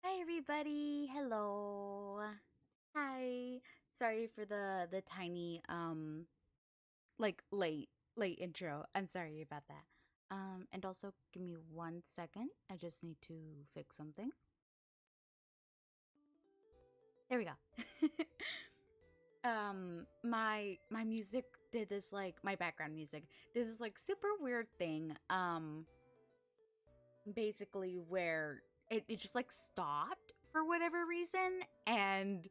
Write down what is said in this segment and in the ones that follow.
Hi everybody. Hello. Hi. Sorry for the tiny like late intro. I'm sorry about that. And also give me 1 second. I just need to fix something. There we go. My music did this, like my background music did this like super weird thing. Basically where it just like stopped for whatever reason, and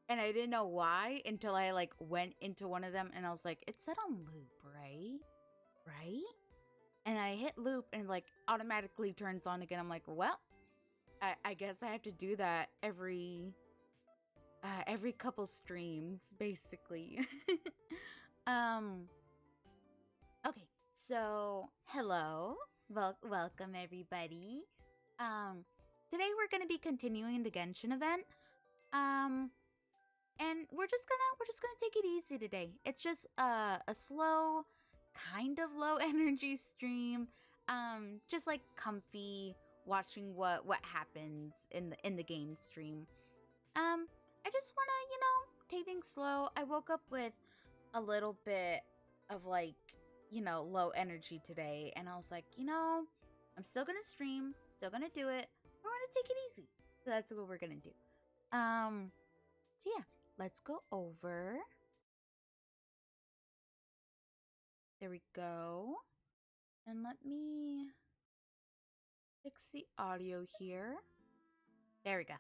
I didn't know why until I like went into one of them and I was like, it said on loop, right? Right? And I hit loop and like automatically turns on again. I'm like, well, I guess I have to do that every couple streams, basically. um okay, so hello. Welcome everybody. Today we're gonna be continuing the Genshin event. And we're just gonna take it easy today. It's just a slow, kind of low energy stream. Just like comfy, watching what happens in the game stream. I just wanna take things slow. I woke up with a little bit of like low energy today, and I was like, I'm still gonna stream, still gonna do it. We're gonna take it easy. So that's what we're gonna do. So yeah, let's go over. There we go. And let me fix the audio here. There we go.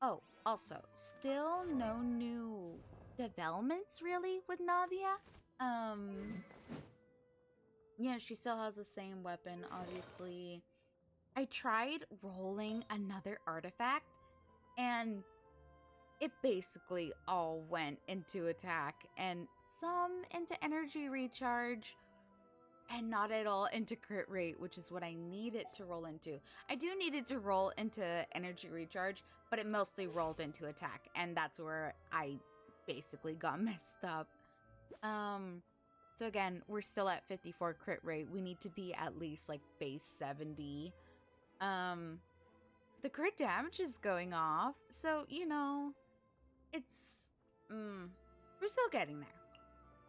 Oh, also, still no new developments really with Navia. Yeah, she still has the same weapon, obviously. I tried rolling another artifact, and it basically all went into attack and some into energy recharge and not at all into crit rate, which is what I need it to roll into. I do need it to roll into energy recharge, but it mostly rolled into attack, and that's where I basically got messed up. So again, we're still at 54 crit rate. We need to be at least like base 70. The crit damage is going off, so it's we're still getting there.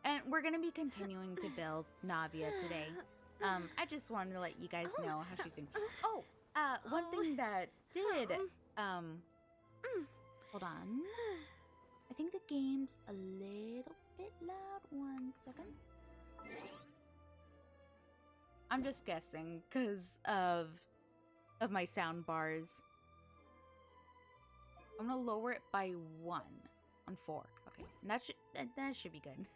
And we're gonna be continuing to build Navia today. I just wanted to let you guys know how she's doing. Oh, one thing that did hold on. I think the game's a little bit loud. 1 second. I'm just guessing because of my sound bars. I'm gonna lower it by 1 on 4. Okay, and that should be good.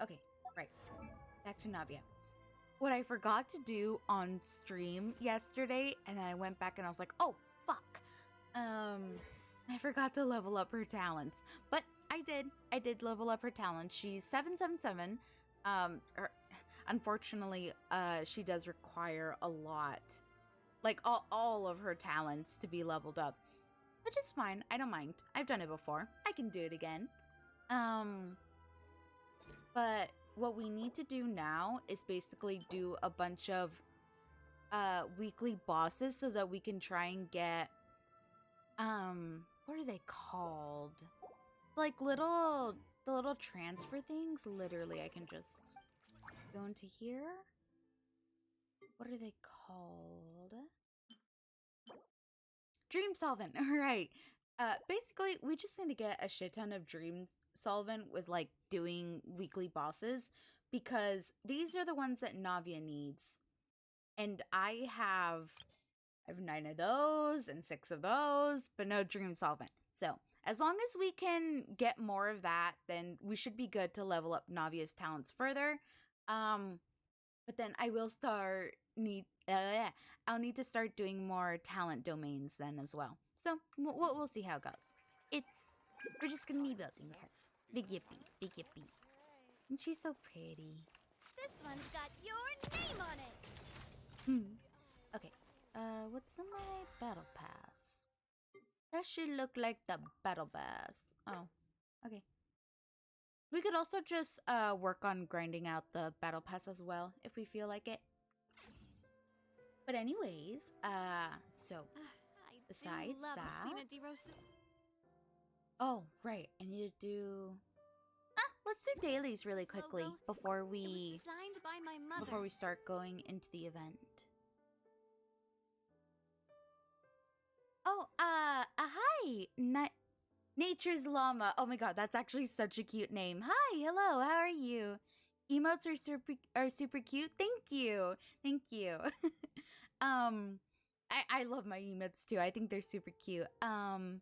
Okay, right. Back to Navia. What I forgot to do on stream yesterday, and I went back and I was like, oh fuck. I forgot to level up her talents, but I did level up her talents. She's 777. Unfortunately, she does require a lot, like all of her talents to be leveled up, which is fine. I don't mind. I've done it before. I can do it again. But what we need to do now is basically do a bunch of weekly bosses so that we can try and get what are they called? Like the little transfer things. Literally, I can just go into here. What are they called? Dream solvent. All right. Basically, we just need to get a shit ton of dream solvent with like doing weekly bosses because these are the ones that Navia needs. And I have 9 of those and 6 of those, but no dream solvent. So, as long as we can get more of that, then we should be good to level up Navia's talents further. But then I will I'll need to start doing more talent domains then as well. So we'll see how it goes. We're just gonna be building her. Big yippee, big yippee. And she's so pretty. This one's got your name on it. Okay. What's in my battle pass? That should look like the battle pass. Oh, okay. We could also just work on grinding out the battle pass as well if we feel like it. But anyways, so besides that, oh right, I need to do. Let's do dailies really quickly before we start going into the event. Oh, hi, Nature's Llama. Oh my god, that's actually such a cute name. Hi, hello, how are you? Emotes are super cute. Thank you. I love my emotes too. I think they're super cute. Yeah,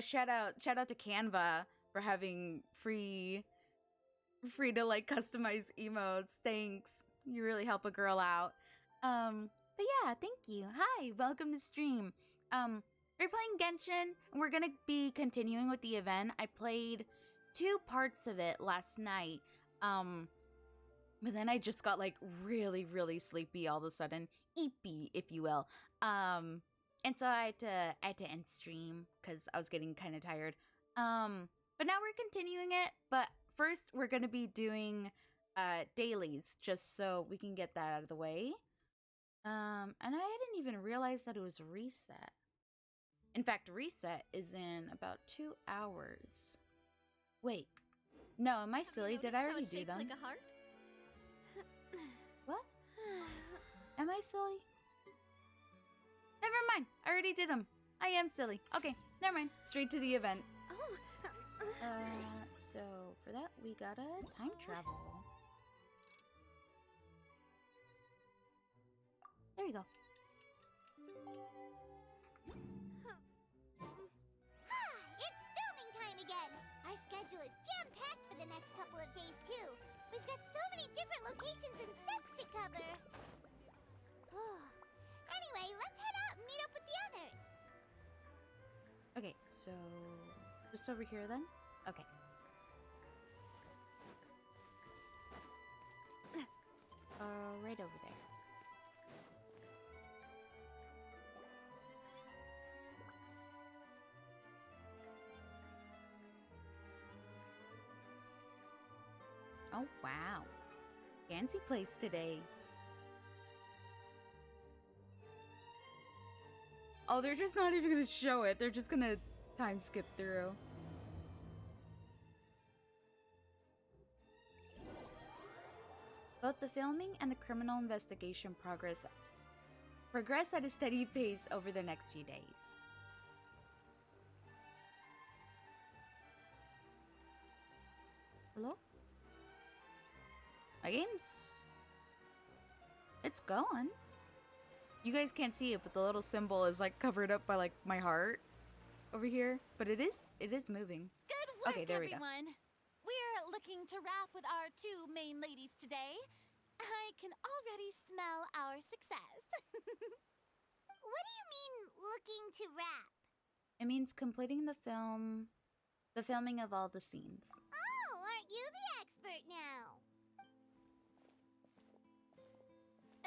shout out to Canva for having free to like customize emotes. Thanks. You really help a girl out. But yeah, thank you. Hi, welcome to stream. We're playing Genshin, and we're gonna be continuing with the event. I played 2 parts of it last night. But then I just got like really, really sleepy all of a sudden. Eepy, if you will. And so I had to end stream because I was getting kind of tired. But now we're continuing it. But first, we're gonna be doing dailies just so we can get that out of the way. And I didn't even realize that it was reset. In fact, reset is in about 2 hours. Wait, no, am I silly? Did I already do them? Like a heart? What? Am I silly? Never mind. I already did them. I am silly. Okay, never mind. Straight to the event. So for that we gotta time travel. There you go. It's filming time again. Our schedule is jam-packed for the next couple of days too. We've got so many different locations and sets to cover. Anyway, let's head out and meet up with the others. Okay, so just over here then? Okay. Right over there. Oh, wow. Fancy place today. Oh, they're just not even gonna show it. They're just gonna time skip through. Both the filming and the criminal investigation progress at a steady pace over the next few days. Hello? My game's... It's going. You guys can't see it, but the little symbol is like covered up by like my heart over here. But it is moving. Good work, okay, there everyone. We're looking to wrap with our 2 main ladies today. I can already smell our success. What do you mean, looking to wrap? It means completing the filming of all the scenes. Oh, aren't you the expert now?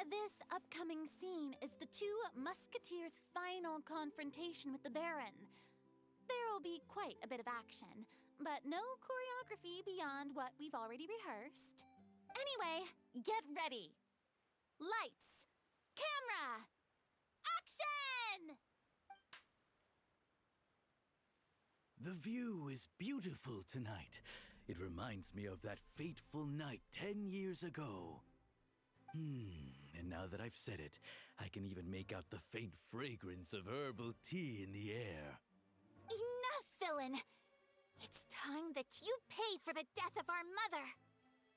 This upcoming scene is the 2 musketeers' final confrontation with the Baron. There will be quite a bit of action, but no choreography beyond what we've already rehearsed. Anyway, get ready. Lights, camera, action! The view is beautiful tonight. It reminds me of that fateful night 10 years ago. And now that I've said it, I can even make out the faint fragrance of herbal tea in the air. Enough, villain! It's time that you pay for the death of our mother!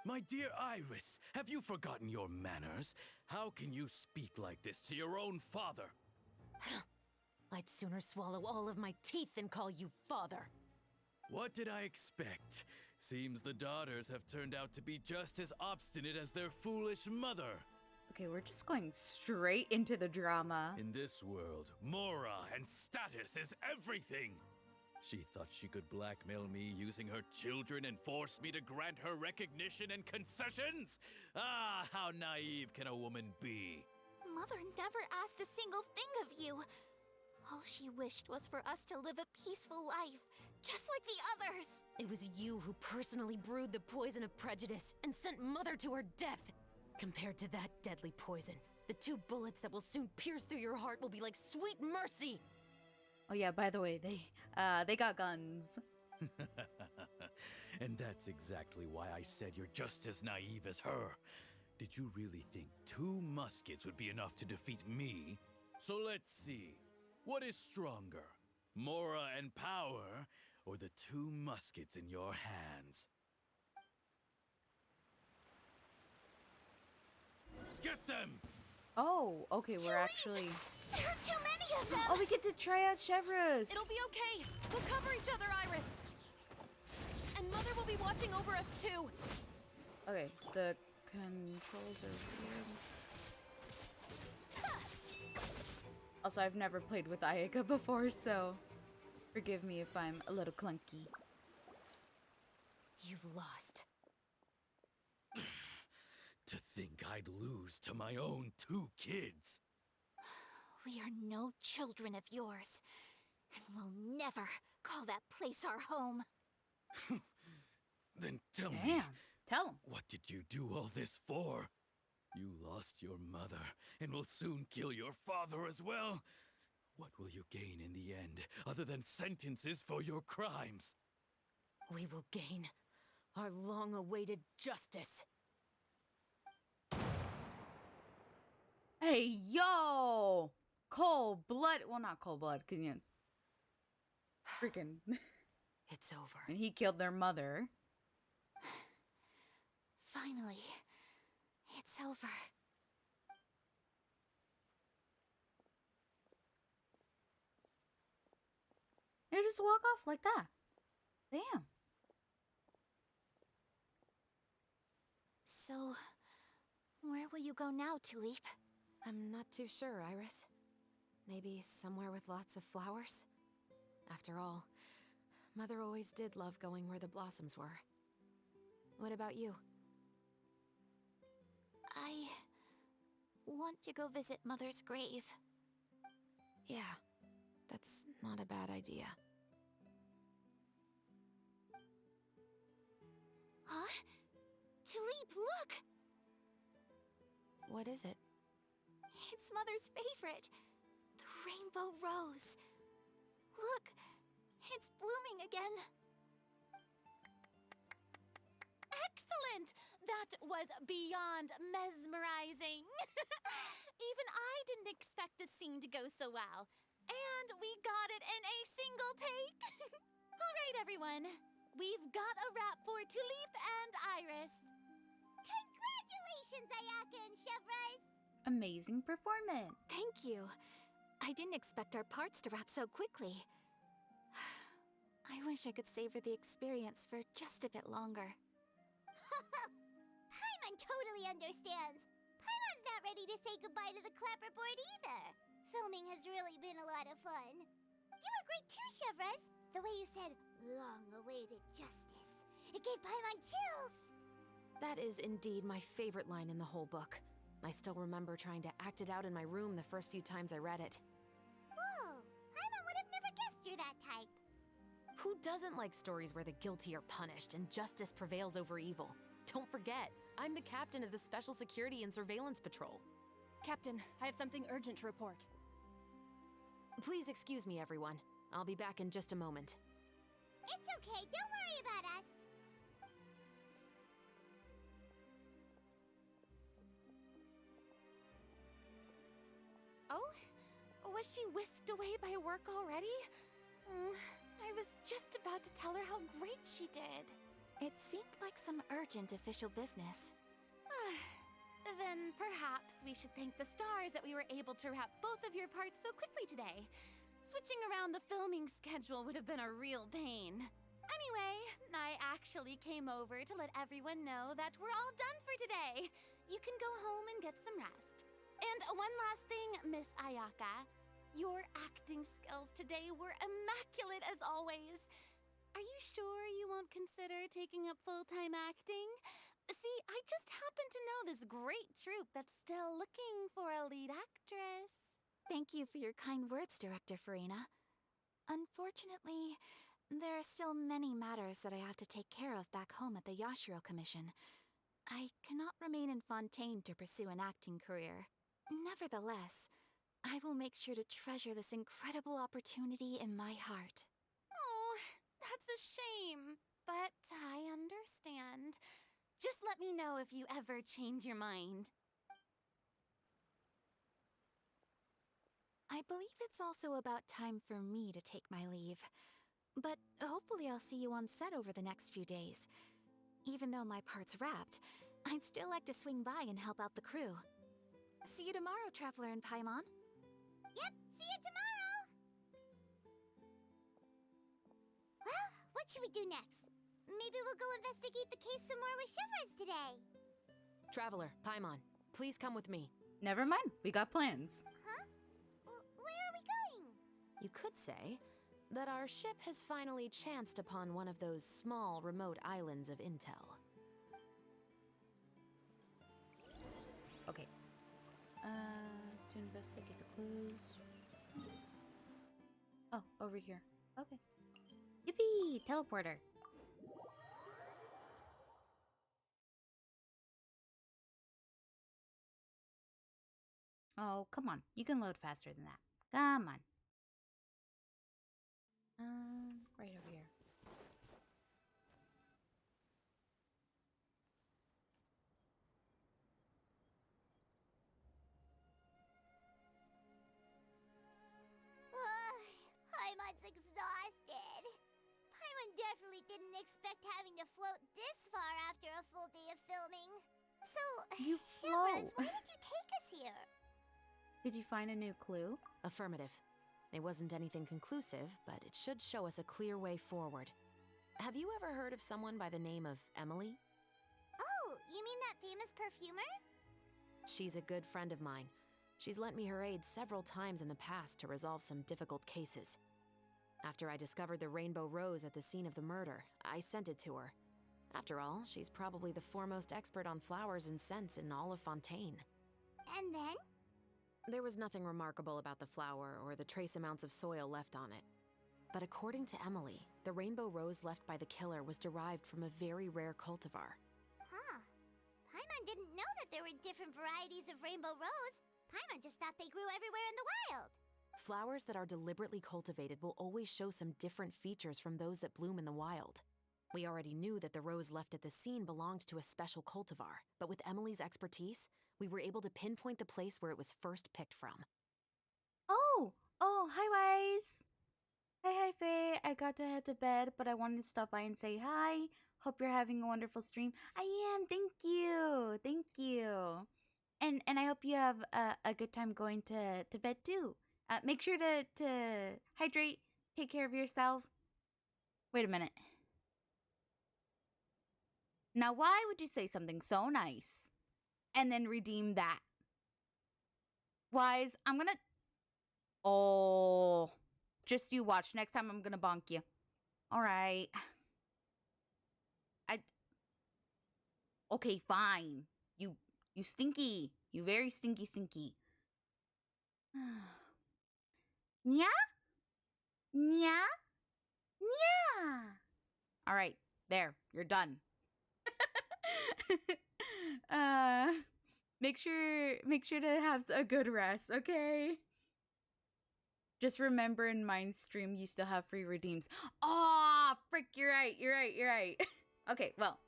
My dear Iris, have you forgotten your manners? How can you speak like this to your own father? I'd sooner swallow all of my teeth than call you father. What did I expect? Seems the daughters have turned out to be just as obstinate as their foolish mother. Okay, we're just going straight into the drama. In this world, mora and status is everything. She thought she could blackmail me using her children and force me to grant her recognition and concessions? Ah, how naive can a woman be? Mother never asked a single thing of you. All she wished was for us to live a peaceful life, just like the others. It was you who personally brewed the poison of prejudice and sent Mother to her death. Compared to that deadly poison, the 2 bullets that will soon pierce through your heart will be like sweet mercy. Oh yeah, by the way, they got guns. And that's exactly why I said you're just as naive as her. Did you really think 2 muskets would be enough to defeat me? So let's see. What is stronger, mora and power, or the 2 muskets in your hands? Get them! Oh, okay, we're actually... There are too many of them! Oh, we get to try out Chevrolet! It'll be okay. We'll cover each other, Iris. And Mother will be watching over us too. Okay, the controls are weird. Also, I've never played with Ayaka before, so forgive me if I'm a little clunky. You've lost. To think I'd lose to my own 2 kids. We are no children of yours, and we'll never call that place our home. Then tell me, Damn, tell him. what did you do all this for? You lost your mother, and will soon kill your father as well. What will you gain in the end, other than sentences for your crimes? We will gain our long-awaited justice. Hey, yo! Cold blood. Well, not cold blood, because, you know, freaking. It's over. And he killed their mother. Finally, it's over. They just walk off like that. Damn. So, where will you go now, Tulip? I'm not too sure, Iris. Maybe somewhere with lots of flowers? After all, Mother always did love going where the blossoms were. What about you? I want to go visit Mother's grave. Yeah, that's not a bad idea. Huh? Tulip, look! What is it? It's Mother's favorite. The rainbow rose. Look, it's blooming again. Excellent! That was beyond mesmerizing. Even I didn't expect the scene to go so well. And we got it in a single take. All right, everyone. We've got a wrap for Tulip and Iris. Congratulations, Ayaka and Chevrolet! Amazing performance. Thank you. I didn't expect our parts to wrap so quickly. I wish I could savor the experience for just a bit longer. Paimon totally understands. Paimon's not ready to say goodbye to the clapperboard either. Filming has really been a lot of fun. You were great too, Chevrolet. The way you said, long-awaited justice. It gave Paimon chills. That is indeed my favorite line in the whole book. I still remember trying to act it out in my room the first few times I read it. Whoa, Paimon would have never guessed you're that type. Who doesn't like stories where the guilty are punished and justice prevails over evil? Don't forget, I'm the captain of the Special Security and Surveillance Patrol. Captain, I have something urgent to report. Please excuse me, everyone. I'll be back in just a moment. It's okay, don't worry about us. Oh? Was she whisked away by work already? I was just about to tell her how great she did. It seemed like some urgent official business. Then perhaps we should thank the stars that we were able to wrap both of your parts so quickly today. Switching around the filming schedule would have been a real pain. Anyway, I actually came over to let everyone know that we're all done for today. You can go home and get some rest. And one last thing, Miss Ayaka. Your acting skills today were immaculate as always. Are you sure you won't consider taking up full-time acting? See, I just happen to know this great troupe that's still looking for a lead actress. Thank you for your kind words, Director Farina. Unfortunately, there are still many matters that I have to take care of back home at the Yashiro Commission. I cannot remain in Fontaine to pursue an acting career. Nevertheless, I will make sure to treasure this incredible opportunity in my heart. Oh, that's a shame, but I understand. Just let me know if you ever change your mind. I believe it's also about time for me to take my leave. But hopefully I'll see you on set over the next few days. Even though my part's wrapped, I'd still like to swing by and help out the crew. See you tomorrow, Traveler and Paimon. Yep, see you tomorrow! Well, what should we do next? Maybe we'll go investigate the case some more with Chevres today. Traveler, Paimon, please come with me. Never mind, we got plans. Huh? Where are we going? You could say that our ship has finally chanced upon one of those small, remote islands of intel. Okay. To investigate the clues. Oh, over here. Okay. Yippee! Teleporter. Oh, come on. You can load faster than that. Come on. Right over here. Paimon's exhausted. Paimon definitely didn't expect having to float this far after a full day of filming. So, You Chevres, float. why did you take us here? Did you find a new clue? Affirmative. It wasn't anything conclusive, but it should show us a clear way forward. Have you ever heard of someone by the name of Emily? Oh, you mean that famous perfumer? She's a good friend of mine. She's lent me her aid several times in the past to resolve some difficult cases. After I discovered the rainbow rose at the scene of the murder, I sent it to her. After all, she's probably the foremost expert on flowers and scents in all of Fontaine. And then? There was nothing remarkable about the flower or the trace amounts of soil left on it. But according to Emily, the rainbow rose left by the killer was derived from a very rare cultivar. Huh. Paimon didn't know that there were different varieties of rainbow rose. Paimon just thought they grew everywhere in the wild. Flowers that are deliberately cultivated will always show some different features from those that bloom in the wild. We already knew that the rose left at the scene belonged to a special cultivar, but with Emily's expertise, we were able to pinpoint the place where it was first picked from. Oh, hi, Wise. Hi, Faye. I got to head to bed, but I wanted to stop by and say hi. Hope you're having a wonderful stream. I am. Thank you. Thank you. And I hope you have a good time going to bed too. Make sure to hydrate. Take care of yourself. Wait a minute. Now, why would you say something so nice and then redeem that? Wise, I'm gonna... Oh... Just you watch. Next time I'm gonna bonk you. Alright. Okay, fine. You stinky. You very stinky. Nya? Nya? Nya! Alright, there. You're done. Make sure to have a good rest, okay? Just remember in Mind Stream, you still have free redeems. Oh, frick, you're right. Okay, well,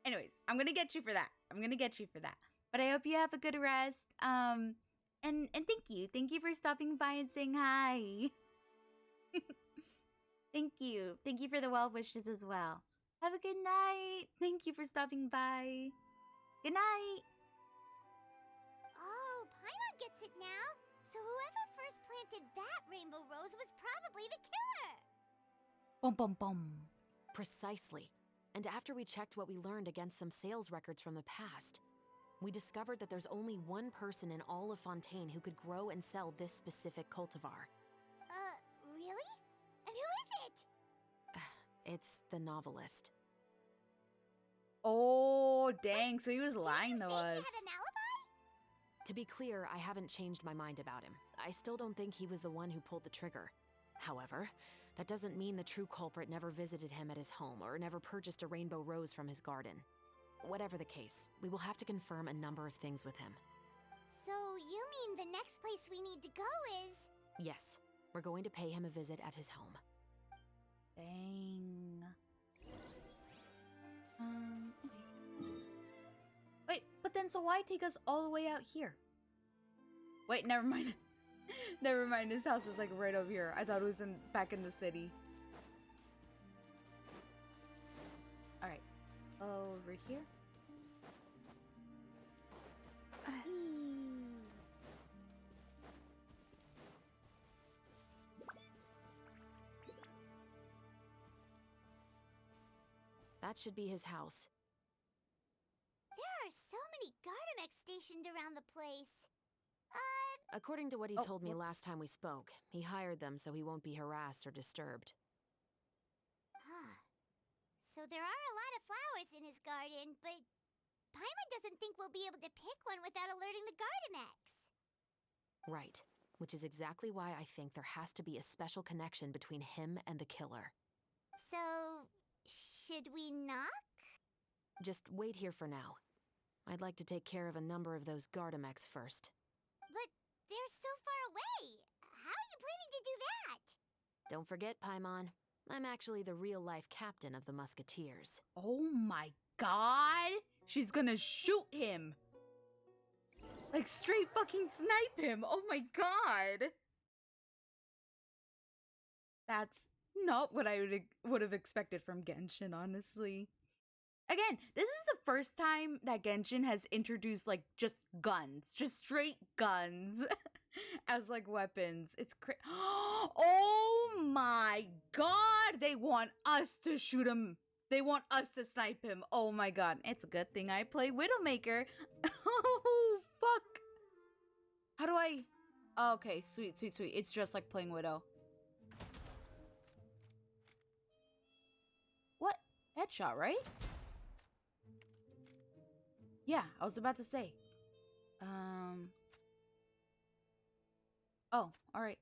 anyways, I'm gonna get you for that. But I hope you have a good rest. And thank you. Thank you for stopping by and saying hi. Thank you. Thank you for the well wishes as well. Have a good night. Thank you for stopping by. Good night. Oh, Paimon gets it now. So whoever first planted that rainbow rose was probably the killer. Bum bum bum. Precisely. And after we checked what we learned against some sales records from the past, we discovered that there's only one person in all of Fontaine who could grow and sell this specific cultivar. Really? And who is it? It's the novelist. Oh, dang. So he was lying to Did you say us. he had an alibi? To be clear, I haven't changed my mind about him. I still don't think he was the one who pulled the trigger. However, that doesn't mean the true culprit never visited him at his home or never purchased a rainbow rose from his garden. Whatever the case, we will have to confirm a number of things with him. So you mean the next place we need to go is... Yes, we're going to pay him a visit at his home. Dang. Wait, but then so why take us all the way out here? Wait, never mind. Never mind, his house is like right over here. I thought it was back in the city. Alright. Over here. That should be his house. There are so many Gardamex stationed around the place. According to what he Oh, told me whoops. last time we spoke, he hired them so he won't be harassed or disturbed. Huh. So there are a lot of flowers in his garden, but Paimon doesn't think we'll be able to pick one without alerting the Gardamex. Right, which is exactly why I think there has to be a special connection between him and the killer. So, should we knock? Just wait here for now. I'd like to take care of a number of those Gardamex first. But they're so far away. How are you planning to do that? Don't forget, Paimon, I'm actually the real-life captain of the Musketeers. Oh my god! She's gonna shoot him! Like straight fucking snipe him! Oh my god! That's not what I would have expected from Genshin, honestly. Again, this is the first time that Genshin has introduced like just guns, just straight guns as like weapons. It's oh my god! They want us to shoot him. They want us to snipe him. Oh my god. It's a good thing I play Widowmaker. Oh, fuck. How do I... Okay, sweet. It's just like playing Widow. What? Headshot, right? Yeah, I was about to say. Oh, alright.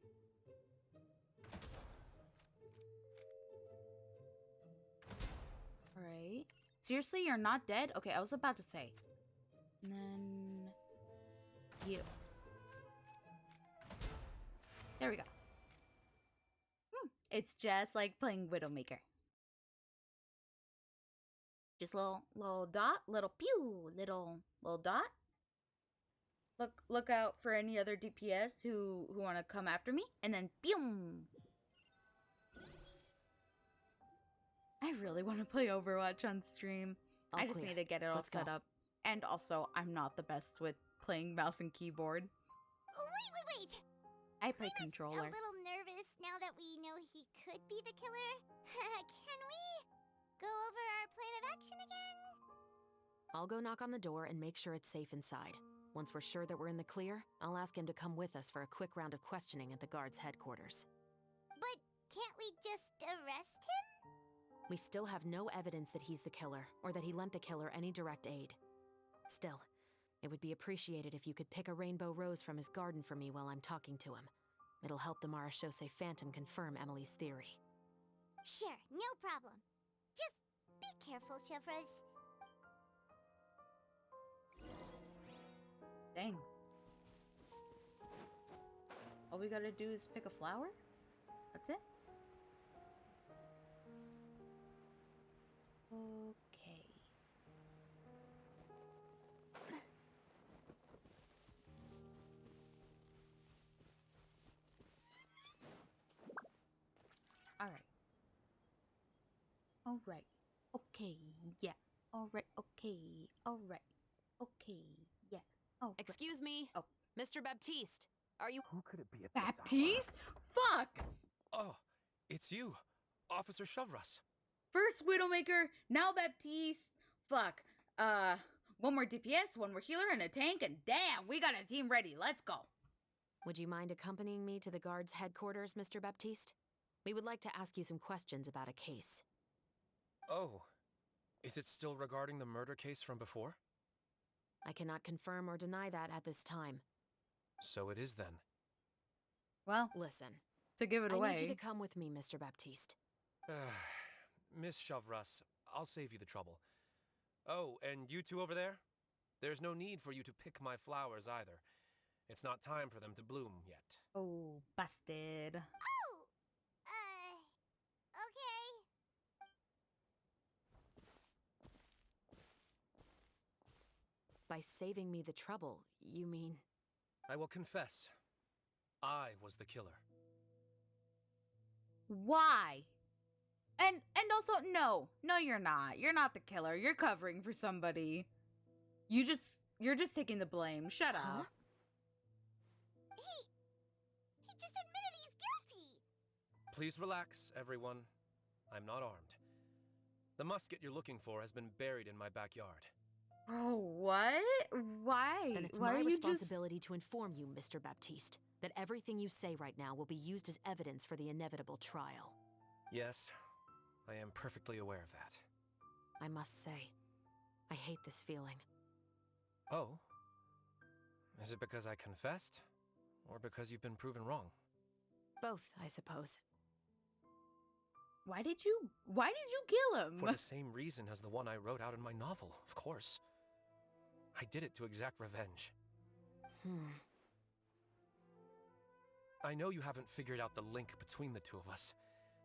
Alright. Seriously, you're not dead? Okay, I was about to say. And then... you. There we go. It's just like playing Widowmaker. Just little dot, little pew, little dot. Look out for any other DPS who want to come after me, and then pew. I really want to play Overwatch on stream. I just need to get it all set up. And also, I'm not the best with playing mouse and keyboard. Oh, wait! I play I'm controller. a little nervous now that we know he could be the killer. Can we go over our plan of action again? I'll go knock on the door and make sure it's safe inside. Once we're sure that we're in the clear, I'll ask him to come with us for a quick round of questioning at the guard's headquarters. But can't we just arrest him? We still have no evidence that he's the killer, or that he lent the killer any direct aid. Still, it would be appreciated if you could pick a rainbow rose from his garden for me while I'm talking to him. It'll help the Marachose Phantom confirm Emily's theory. Sure, no problem. Just be careful, Chevres. Dang. All we gotta do is pick a flower? That's it? Okay. Alright. Alright. Okay, yeah. Alright, okay. Alright. Okay, yeah. Oh, Excuse me? Oh. Mr. Baptiste, are you— Who could it be at this hour? Baptiste? Fuck! Oh, it's you, Officer Shovras. First Widowmaker, now Baptiste. Fuck. One more DPS, one more healer, and a tank, and damn, we got a team ready. Let's go. Would you mind accompanying me to the guard's headquarters, Mr. Baptiste? We would like to ask you some questions about a case. Oh, is it still regarding the murder case from before? I cannot confirm or deny that at this time. So it is then. Well, Listen, to give it I away. need you to come with me, Mr. Baptiste. Miss Shovras, I'll save you the trouble. Oh, and you two over there? There's no need for you to pick my flowers either. It's not time for them to bloom yet. Oh, busted. Oh! Okay. By saving me the trouble, you mean— I will confess, I was the killer. Why? And also, no, you're not. You're not the killer. You're covering for somebody. You're just taking the blame. Shut Huh? up. He just admitted he's guilty. Please relax, everyone. I'm not armed. The musket you're looking for has been buried in my backyard. Bro, what? Why? Then it's Why my are you responsibility to inform you, Mr. Baptiste, that everything you say right now will be used as evidence for the inevitable trial. Yes, I am perfectly aware of that. I must say, I hate this feeling. Oh? Is it because I confessed? Or because you've been proven wrong? Both, I suppose. Why did you kill him? For the same reason as the one I wrote out in my novel, of course. I did it to exact revenge. I know you haven't figured out the link between the two of us.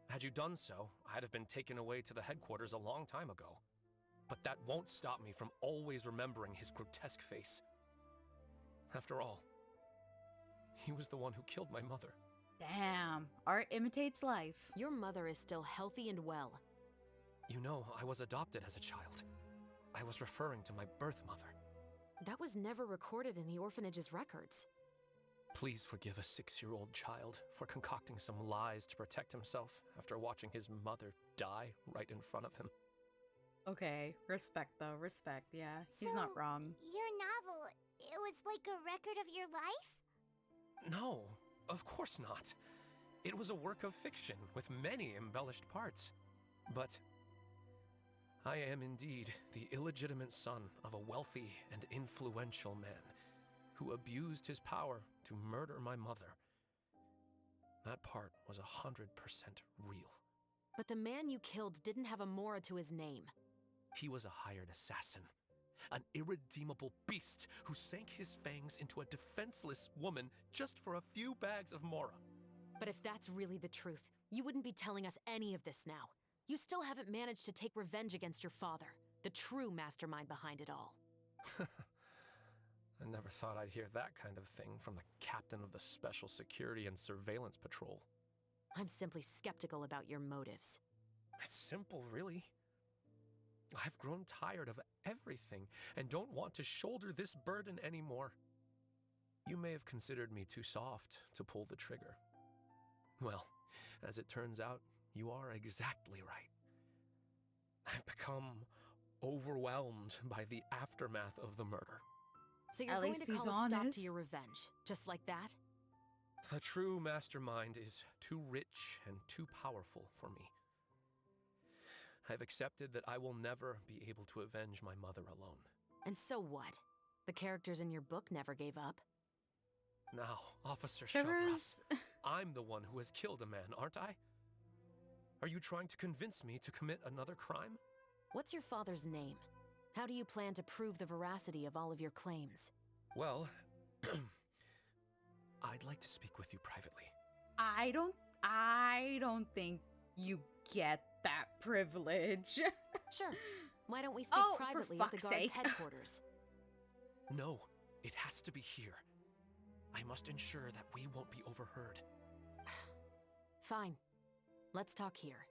Had you done so, I'd have been taken away to the headquarters a long time ago. But that won't stop me from always remembering his grotesque face. After all, he was the one who killed my mother. Damn, art imitates life. Your mother is still healthy and well. You know, I was adopted as a child. I was referring to my birth mother. That was never recorded in the orphanage's records. Please forgive a 6-year-old child for concocting some lies to protect himself after watching his mother die right in front of him. Okay, respect though, respect, yeah. He's not So, wrong. Your novel, it was like a record of your life? No, of course not. It was a work of fiction with many embellished parts. But I am indeed the illegitimate son of a wealthy and influential man who abused his power to murder my mother. That part was 100% real. But the man you killed didn't have a Mora to his name. He was a hired assassin, an irredeemable beast who sank his fangs into a defenseless woman just for a few bags of Mora. But if that's really the truth, you wouldn't be telling us any of this now. You still haven't managed to take revenge against your father, the true mastermind behind it all. I never thought I'd hear that kind of thing from the captain of the Special Security and Surveillance Patrol. I'm simply skeptical about your motives. It's simple, really. I've grown tired of everything and don't want to shoulder this burden anymore. You may have considered me too soft to pull the trigger. Well, as it turns out, you are exactly right. I've become overwhelmed by the aftermath of the murder. So you're At going least to he's call a stop honest. to your revenge, just like that? The true mastermind is too rich and too powerful for me. I've accepted that I will never be able to avenge my mother alone. And so what? The characters in your book never gave up. Now, Officer Shovras, Trevor's I'm the one who has killed a man, aren't I? Are you trying to convince me to commit another crime? What's your father's name? How do you plan to prove the veracity of all of your claims? Well, I'd like to speak with you privately. I don't think you get that privilege. Sure. Why don't we speak Oh, for privately at the fuck's guard's sake. headquarters? No, it has to be here. I must ensure that we won't be overheard. Fine. Let's talk here.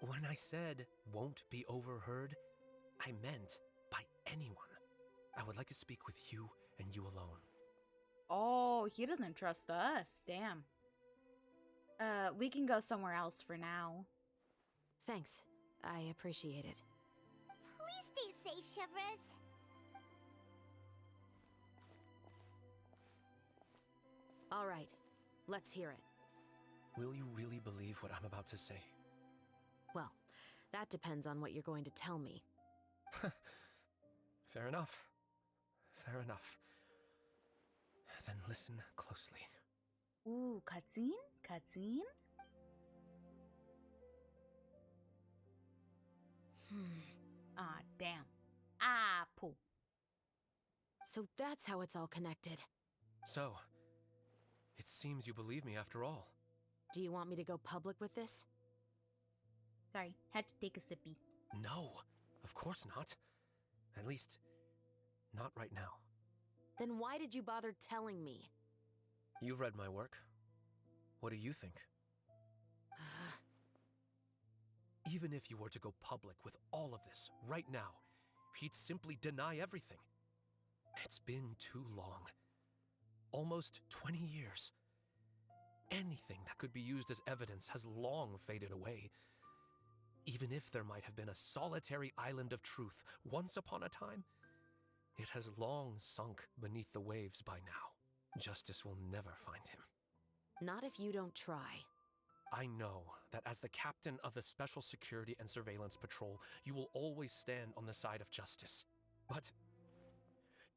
When I said won't be overheard, I meant by anyone. I would like to speak with you and you alone. Oh, he doesn't trust us. Damn. We can go somewhere else for now. Thanks. I appreciate it. Please stay safe, Chevres. All right. Let's hear it. Will you really believe what I'm about to say? Well, that depends on what you're going to tell me. Fair enough. Fair enough. Then listen closely. Ooh, cutscene? Cutscene? Ah, damn. Ah, poo. So that's how it's all connected. So, it seems you believe me after all. Do you want me to go public with this? Sorry, had to take a sippy. No, of course not. At least, not right now. Then why did you bother telling me? You've read my work. What do you think? Even if you were to go public with all of this right now, he'd simply deny everything. It's been too long. Almost 20 years. Anything that could be used as evidence has long faded away. Even if there might have been a solitary island of truth once upon a time, it has long sunk beneath the waves by now. Justice will never find him. Not if you don't try. I know that as the captain of the Special Security and Surveillance Patrol, you will always stand on the side of justice. But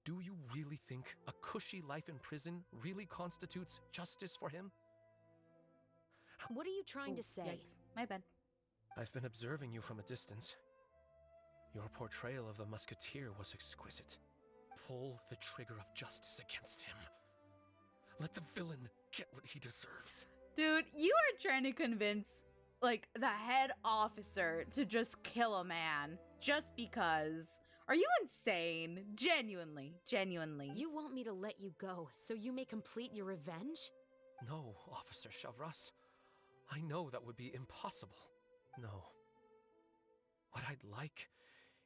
do you really think a cushy life in prison really constitutes justice for him? What are you trying to say? Yikes. My bad. I've been observing you from a distance. Your portrayal of the Musketeer was exquisite. Pull the trigger of justice against him. Let the villain get what he deserves. Dude, you are trying to convince, like, the head officer to just kill a man just because. Are you insane? Genuinely. You want me to let you go so you may complete your revenge? No, Officer Chavras. I know that would be impossible. No. What I'd like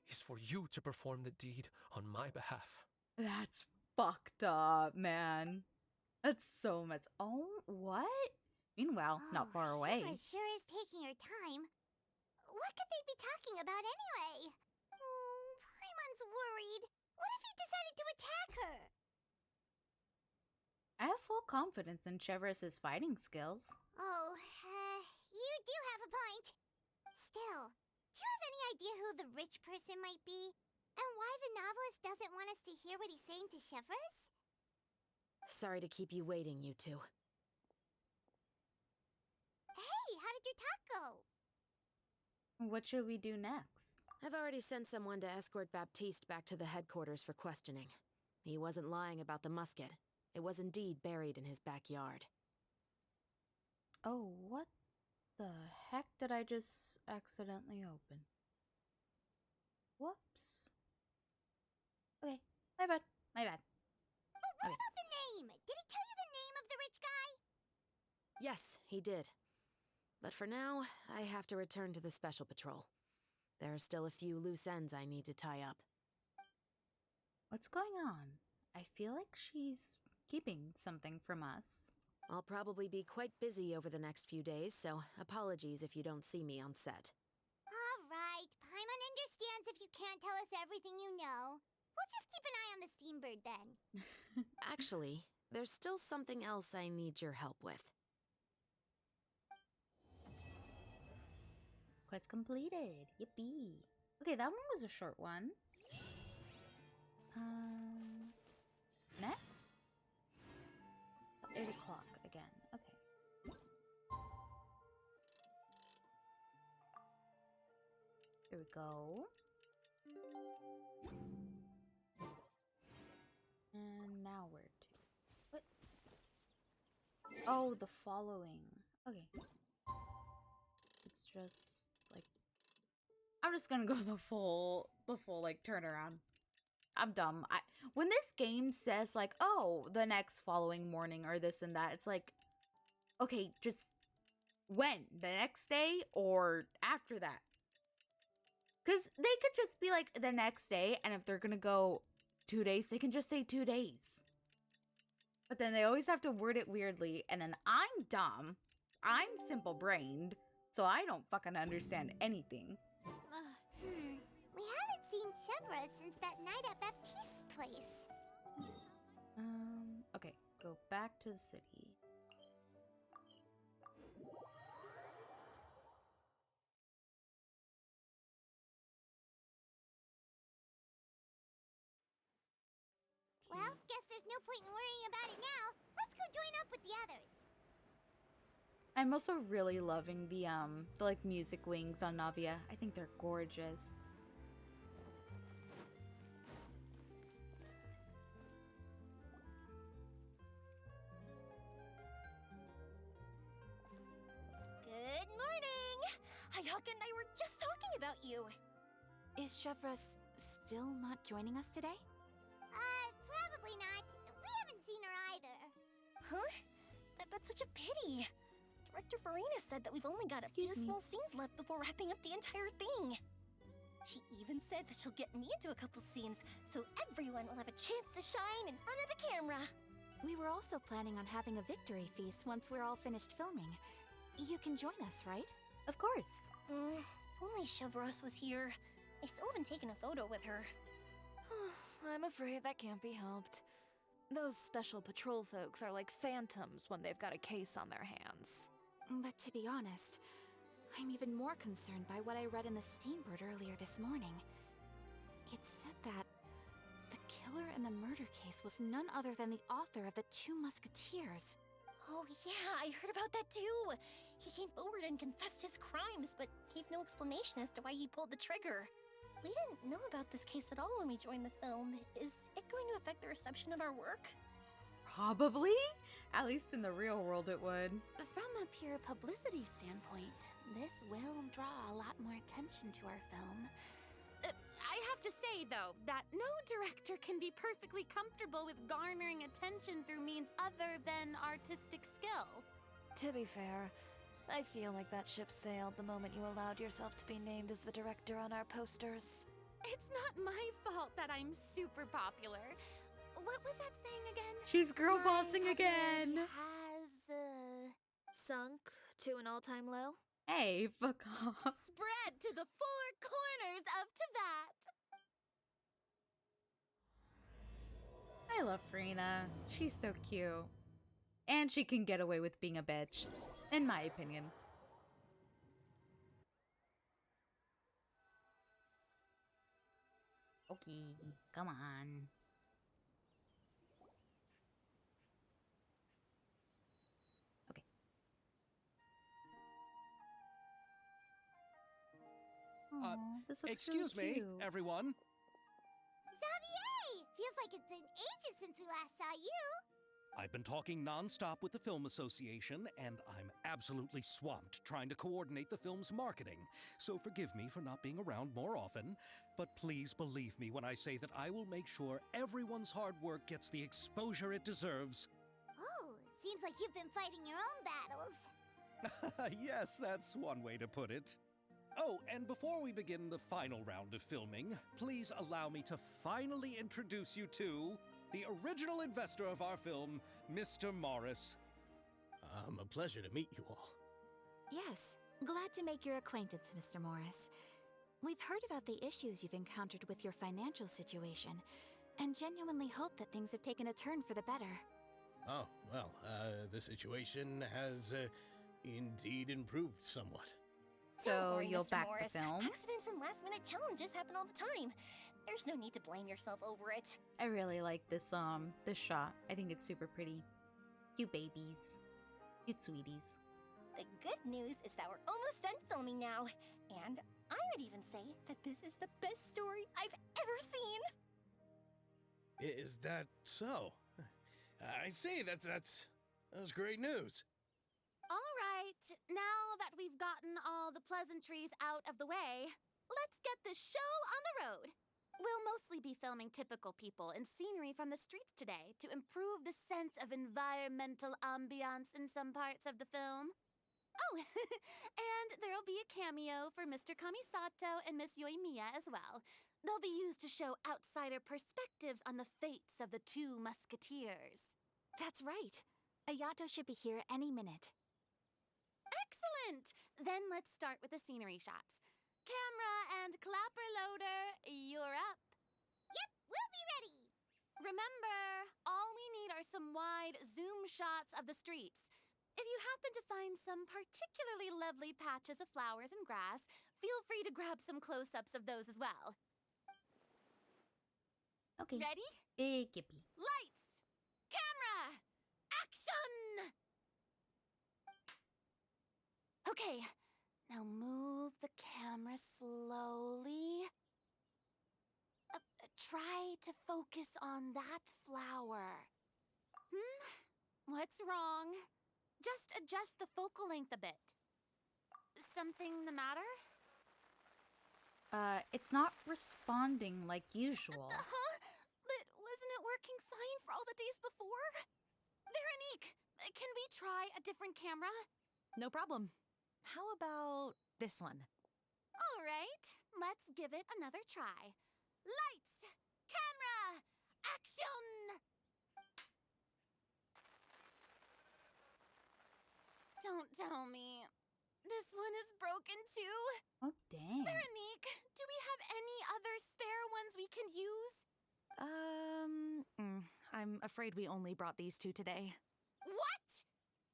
is for you to perform the deed on my behalf. That's fucked up, man. That's so much. Oh, what? Meanwhile, not far away. Chevres sure is taking her time. What could they be talking about anyway? Oh, Paimon's worried. What if he decided to attack her? I have full confidence in Chevres's fighting skills. Oh, you do have a point. Still, do you have any idea who the rich person might be? And why the novelist doesn't want us to hear what he's saying to Chevres? Sorry to keep you waiting, you two. Hey, how did your talk go? What should we do next? I've already sent someone to escort Baptiste back to the headquarters for questioning. He wasn't lying about the musket. It was indeed buried in his backyard. Oh, what the heck did I just accidentally open? Whoops. Okay, my bad. My bad. But what Okay. about the name? Did he tell you the name of the rich guy? Yes, he did. But for now, I have to return to the Special Patrol. There are still a few loose ends I need to tie up. What's going on? I feel like she's keeping something from us. I'll probably be quite busy over the next few days, so apologies if you don't see me on set. All right, Paimon understands if you can't tell us everything you know. We'll just keep an eye on the steambird then. Actually, there's still something else I need your help with. Quest completed. Yippee. Okay, that one was a short one. Next? 8 o'clock again. Okay. Here we go. And now where to? What? Oh, the following. Okay. It's just like I'm just gonna go the full like turnaround. I'm dumb. When this game says like, oh, the next following morning or this and that, it's like, okay, just when? The next day or after that? Because they could just be like the next day, and if they're gonna go 2 days, they can just say 2 days. But then they always have to word it weirdly, and then I'm dumb. I'm simple brained, so I don't fucking understand anything. We haven't seen Chevra since that night at Baptiste's place. Okay, go back to the city. Well, guess there's no point in worrying about it now. Let's go join up with the others. I'm also really loving the like music wings on Navia. I think they're gorgeous. Good morning! Hayaka and I were just talking about you. Is Chevra still not joining us today? Probably not. We haven't seen her either. Huh? That's such a pity. Director Farina said that we've only got a few small scenes left before wrapping up the entire thing. She even said that she'll get me into a couple scenes, so everyone will have a chance to shine in front of the camera. We were also planning on having a victory feast once we're all finished filming. You can join us, right? Of course. If only Chevros was here. I still haven't taken a photo with her. I'm afraid that can't be helped. Those special patrol folks are like phantoms when they've got a case on their hands. But to be honest, I'm even more concerned by what I read in the Steambird earlier this morning. It said that the killer in the murder case was none other than the author of the Two Musketeers. Oh yeah, I heard about that too. He came forward and confessed his crimes, but gave no explanation as to why he pulled the trigger. We didn't know about this case at all when we joined the film. Is it going to affect the reception of our work? Probably? At least in the real world it would. From a pure publicity standpoint, this will draw a lot more attention to our film. I have to say, though, that no director can be perfectly comfortable with garnering attention through means other than artistic skill. To be fair, I feel like that ship sailed the moment you allowed yourself to be named as the director on our posters. It's not my fault that I'm super popular. What was that saying again? She's girl bossing again! Has, Sunk to an all-time low? Hey, fuck off. Spread to the four corners of Teyvat! I love Farina. She's so cute. And she can get away with being a bitch, in my opinion. Okay, come on. Okay. Aw, this looks Excuse really me, cute. everyone. Xavier! Feels like it's been ages since we last saw you. I've been talking nonstop with the Film Association, and I'm absolutely swamped trying to coordinate the film's marketing. So forgive me for not being around more often, but please believe me when I say that I will make sure everyone's hard work gets the exposure it deserves. Oh, seems like you've been fighting your own battles. Yes, that's one way to put it. Oh, and before we begin the final round of filming, please allow me to finally introduce you to the original investor of our film, Mr. Morris. A pleasure to meet you all. Yes, glad to make your acquaintance, Mr. Morris. We've heard about the issues you've encountered with your financial situation, and genuinely hope that things have taken a turn for the better. Oh, well, the situation has indeed improved somewhat. Don't So worry, you'll Mr. back Morris. the film? Accidents and last-minute challenges happen all the time. There's no need to blame yourself over it. I really like this shot. I think it's super pretty. Cute babies. Cute sweeties. The good news is that we're almost done filming now. And I would even say that this is the best story I've ever seen. Is that so? I say that's That was great news. All right, now that we've gotten all the pleasantries out of the way, let's get this show on the road. We'll mostly be filming typical people and scenery from the streets today to improve the sense of environmental ambiance in some parts of the film. Oh, and there'll be a cameo for Mr. Kamisato and Miss Yoimiya as well. They'll be used to show outsider perspectives on the fates of the two musketeers. That's right. Ayato should be here any minute. Excellent! Then let's start with the scenery shots. Camera and clapper loader, you're up. Yep, we'll be ready. Remember, all we need are some wide zoom shots of the streets. If you happen to find some particularly lovely patches of flowers and grass, feel free to grab some close-ups of those as well. Okay. Ready? Big yippee. Lights! Camera! Action! Okay, now move the camera slowly. Try to focus on that flower. What's wrong? Just adjust the focal length a bit. Something the matter? It's not responding like usual. Huh? But wasn't it working fine for all the days before? Veronique, can we try a different camera? No problem. How about this one? All right, let's give it another try. Lights! Camera! Action! Don't tell me. This one is broken too? Oh, dang. Veronique, do we have any other spare ones we can use? I'm afraid we only brought these two today. What?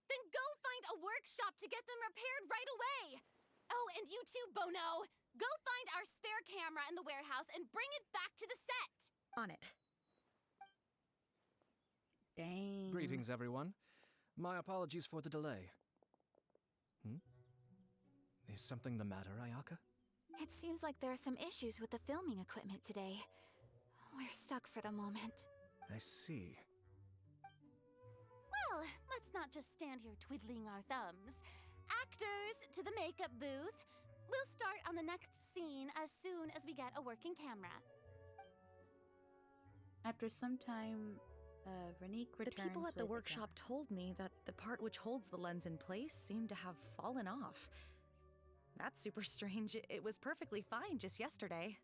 Then go find a workshop to get them repaired right away. Oh, and you too, Bono. Go find our spare camera in the warehouse and bring it back to the set. On it. Dang. Greetings, everyone. My apologies for the delay. Is something the matter, Ayaka? It seems like there are some issues with the filming equipment today. We're stuck for the moment. I see. Well, let's not just stand here twiddling our thumbs. Actors, to the makeup booth. We'll start on the next scene as soon as we get a working camera. After some time, Veronique returns. The people at the with a workshop told me that the part which holds the lens in place seemed to have fallen off. That's super strange. It was perfectly fine just yesterday.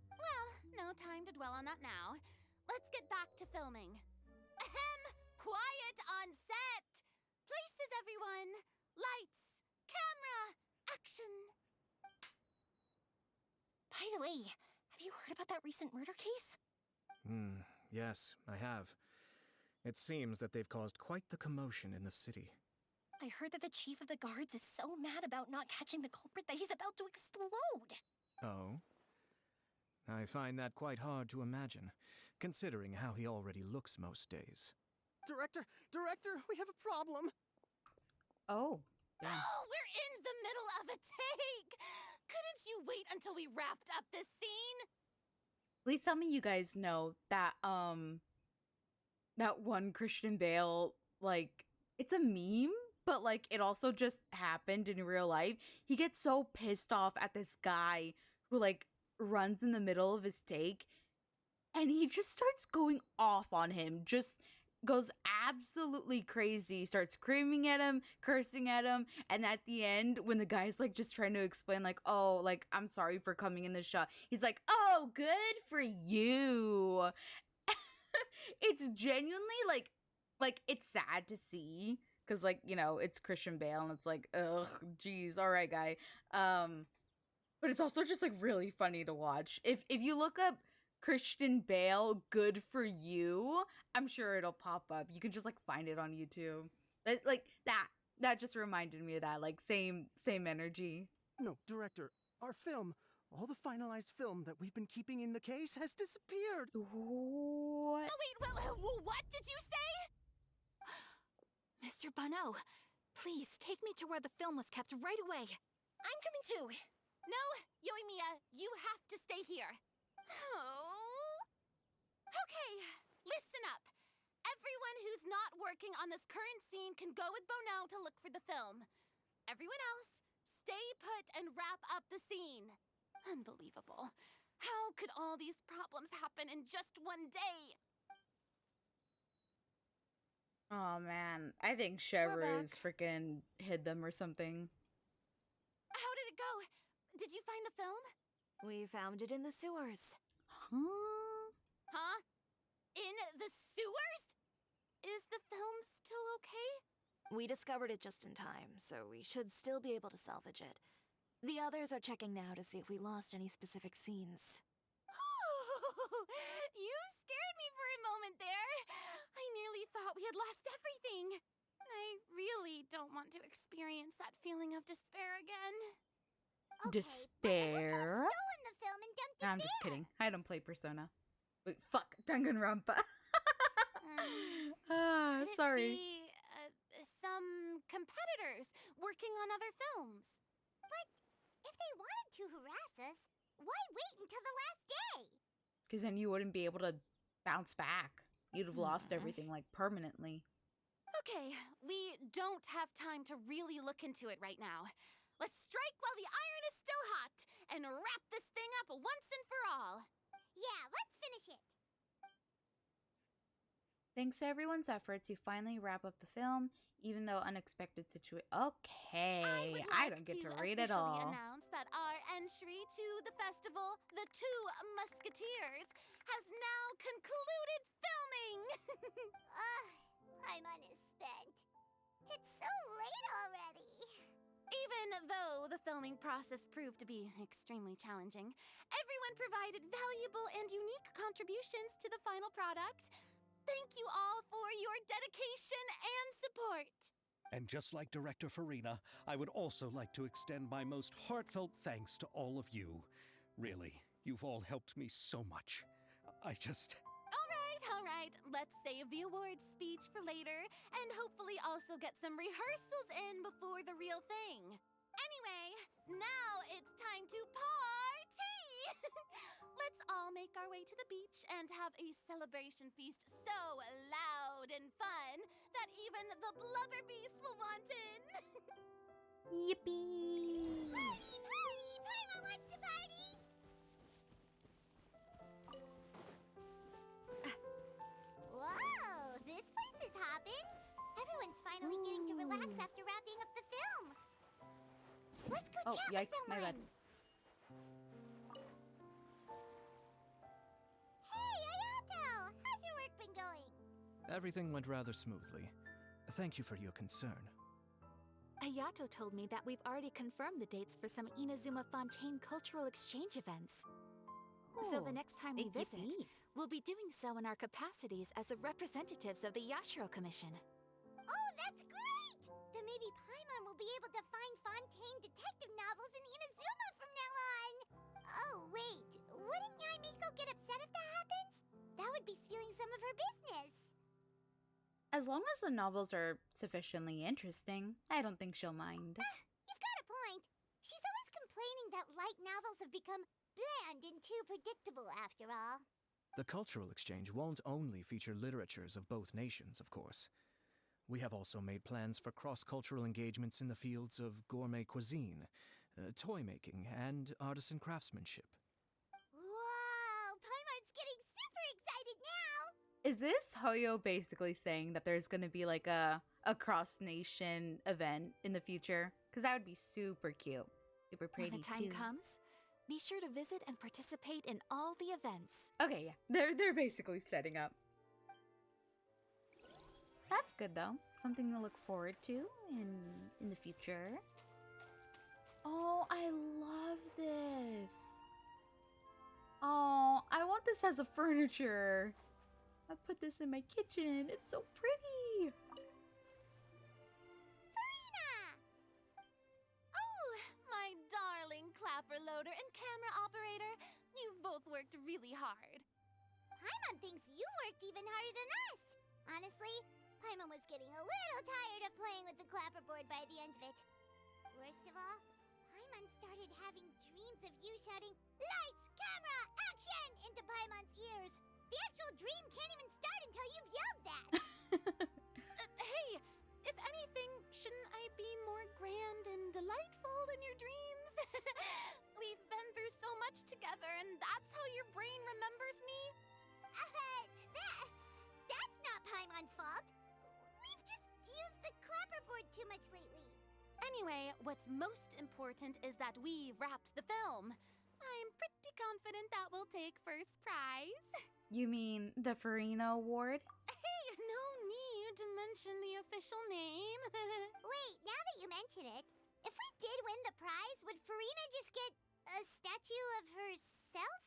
Well, no time to dwell on that now. Let's get back to filming. Ahem! Quiet on set! Places, everyone! Lights! Camera! Action! By the way, have you heard about that recent murder case? Yes, I have. It seems that they've caused quite the commotion in the city. I heard that the chief of the guards is so mad about not catching the culprit that he's about to explode. Oh? I find that quite hard to imagine, considering how he already looks most days. Director, we have a problem. Oh. Yeah. Oh, we're in the middle of a take! Couldn't you wait until we wrapped up this scene? Please tell me you guys know that, that one Christian Bale, like, it's a meme, but, like, it also just happened in real life. He gets so pissed off at this guy who, like, runs in the middle of his take, and he just starts going off on him, just goes absolutely crazy, starts screaming at him, cursing at him, and at the end, when the guy's, like, just trying to explain, like, oh, like, I'm sorry for coming in the shot, he's like, oh, good for you. It's genuinely, like, it's sad to see, because, like, you know, it's Christian Bale, and it's like, ugh, geez, all right, guy. But it's also just, like, really funny to watch. If you look up Christian Bale, good for you, I'm sure it'll pop up. You can just, like, find it on YouTube. Like, that just reminded me of that, like, same energy. No, Director, our film, all the finalized film that we've been keeping in the case has disappeared. What? Oh, wait, what did you say? Mr. Bono, please take me to where the film was kept right away. I'm coming too. No, Yoimiya, you have to stay here. Oh. Okay, listen up. Everyone who who's not working on this current scene can go with Bonell to look for the film. Everyone else, stay put and wrap up the scene. Unbelievable. How could all these problems happen in just one day? Oh man, I think We're Chevro's back. freaking hid them or something. How did it go? Did you find the film? We found it in the sewers. Huh? Huh? In the sewers? Is the film still okay? We discovered it just in time, so we should still be able to salvage it. The others are checking now to see if we lost any specific scenes. You scared me for a moment there. I nearly thought we had lost everything. I really don't want to experience that feeling of despair again. Despair? Stolen the film and dumped it I'm just there. kidding. I don't play Persona. Wait, fuck, Danganronpa. Could it Sorry. be, some competitors working on other films? But if they wanted to harass us, why wait until the last day? Because then you wouldn't be able to bounce back. You'd have lost everything, like, permanently. Okay, we don't have time to really look into it right now. Let's strike while the iron is still hot and wrap this thing up once and for all. Yeah, let's finish it. Thanks to everyone's efforts, you finally wrap up the film, even though unexpected situation. Okay, I don't get to read it all. Announce that our entry to the festival, The Two Musketeers, has now concluded filming. Paimon is spent. It's so late already. Even though the filming process proved to be extremely challenging, everyone provided valuable and unique contributions to the final product. Thank you all for your dedication and support. And just like Director Farina, I would also like to extend my most heartfelt thanks to all of you. Really, you've all helped me so much. All right. Let's save the awards speech for later, and hopefully also get some rehearsals in before the real thing. Anyway, now it's time to party! Let's all make our way to the beach and have a celebration feast so loud and fun that even the blubber beast will want in. Yippee! Party! Paimon wants to party! Whoa, this place is hopping. Everyone's finally getting to relax after wrapping up the film. Let's go Oh, chat with yikes, my someone. bad. Hey, Ayato! How's your work been going? Everything went rather smoothly. Thank you for your concern. Ayato told me that we've already confirmed the dates for some Inazuma Fontaine cultural exchange events. So the Oh, next time we big visit, yippee. we'll be doing so in our capacities as the representatives of the Yashiro Commission. Oh, that's great! Then maybe Paimon will be able to find Fontaine detective novels in Inazuma from now on. Oh, wait. Wouldn't Yai Miko get upset if that happens? That would be stealing some of her business. As long as the novels are sufficiently interesting, I don't think she'll mind. You've got a point. She's always complaining that light novels have become bland and too predictable after all. The cultural exchange won't only feature literatures of both nations, of course. We have also made plans for cross-cultural engagements in the fields of gourmet cuisine, toy making, and artisan craftsmanship. Whoa! Paimon's getting super excited now! Is this Hoyo basically saying that there's gonna be like a cross-nation event in the future? Because that would be super cute. Super pretty When the time too. comes, be sure to visit and participate in all the events. Okay, yeah. They're basically setting up. That's good though. Something to look forward to in the future. Oh, I love this. Oh, I want this as a furniture. I put this in my kitchen. It's so pretty. Farina! Oh, my darling clapper loader and camera operator. You've both worked really hard. Paimon thinks you worked even harder than us. Honestly, Paimon was getting a little tired of playing with the clapperboard by the end of it. Worst of all, Paimon started having dreams of you shouting, "Lights, camera, action!" into Paimon's ears. The actual dream can't even start until you've yelled that. much together, and that's how your brain remembers me? That's not Paimon's fault. We've just used the clapperboard too much lately. Anyway, what's most important is that we wrapped the film. I'm pretty confident that we'll take first prize. You mean the Farina Award? Hey, no need to mention the official name. Wait, now that you mention it, if we did win the prize, would Farina just get a statue of herself?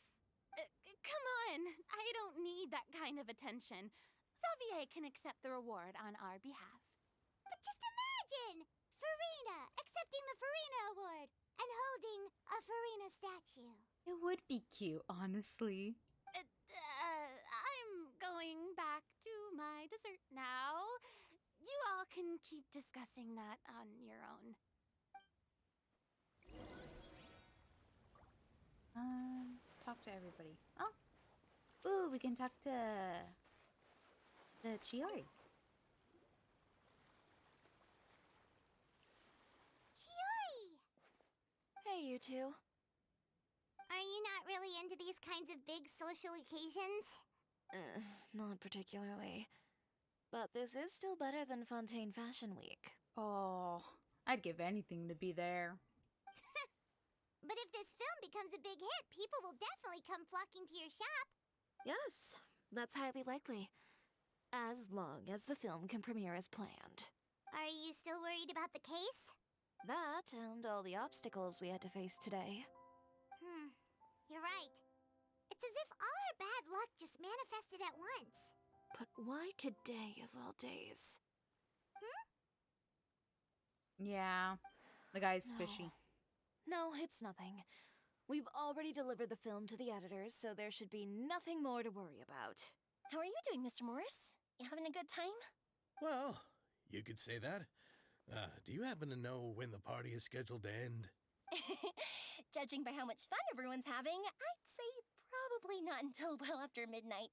Come on, I don't need that kind of attention. Xavier can accept the reward on our behalf. But just imagine! Farina accepting the Farina Award and holding a Farina statue. It would be cute, honestly. I'm going back to my dessert now. You all can keep discussing that on your own. Talk to everybody. Oh. Ooh, we can talk to Chiori. Chiori! Hey, you two. Are you not really into these kinds of big social occasions? Not particularly. But this is still better than Fontaine Fashion Week. Oh, I'd give anything to be there. But if this film becomes a big hit, people will definitely come flocking to your shop. Yes, that's highly likely. As long as the film can premiere as planned. Are you still worried about the case? That and all the obstacles we had to face today. You're right. It's as if all our bad luck just manifested at once. But why today of all days? Yeah, the guy's No. fishy. No, it's nothing. We've already delivered the film to the editors, so there should be nothing more to worry about. How are you doing, Mr. Morris? You having a good time? Well, you could say that. Do you happen to know when the party is scheduled to end? Judging by how much fun everyone's having, I'd say probably not until well after midnight.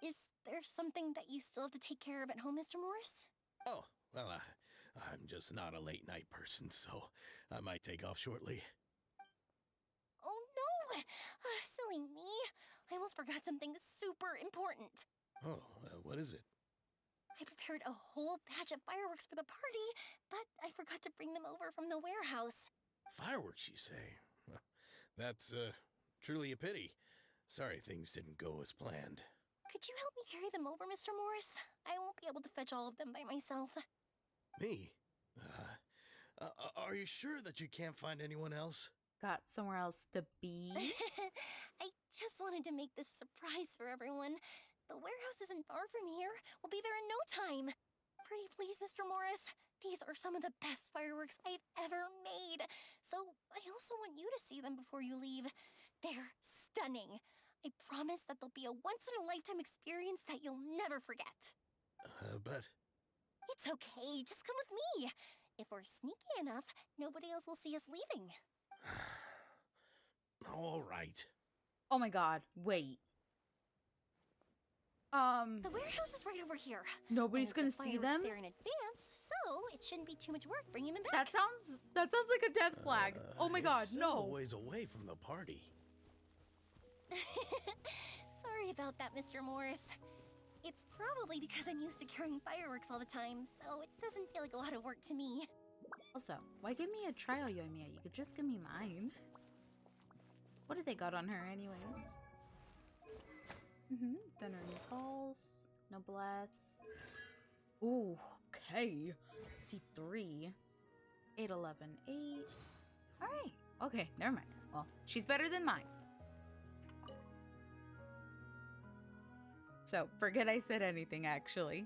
Is there something that you still have to take care of at home, Mr. Morris? Oh, well, I'm just not a late night person, so I might take off shortly. Oh no! Silly me. I almost forgot something super important. Oh, what is it? I prepared a whole batch of fireworks for the party, but I forgot to bring them over from the warehouse. Fireworks, you say? Well, that's truly a pity. Sorry things didn't go as planned. Could you help me carry them over, Mr. Morris? I won't be able to fetch all of them by myself. Me? Are you sure that you can't find anyone else? Got somewhere else to be? I just wanted to make this surprise for everyone. The warehouse isn't far from here. We'll be there in no time. Pretty please, Mr. Morris. These are some of the best fireworks I've ever made. So I also want you to see them before you leave. They're stunning. I promise that they'll be a once-in-a-lifetime experience that you'll never forget. But... It's okay. Just come with me. If we're sneaky enough, nobody else will see us leaving. All right. Oh my god, wait. The warehouse is right over here. Nobody's And gonna the see fireworks them? there in advance, so it shouldn't be too much work bringing them back. That sounds like a death flag. Oh my god, It's still a no. ways away from the party. Sorry about that, Mr. Morris. It's probably because I'm used to carrying fireworks all the time, so it doesn't feel like a lot of work to me. Also, why give me a trial, Yoimiya? You could just give me mine. What do they got on her anyways? Thunder Impulse, Noblesse. Ooh, okay. C3. 8, 11, 8. Alright. Okay, never mind. Well, she's better than mine. So, forget I said anything, actually.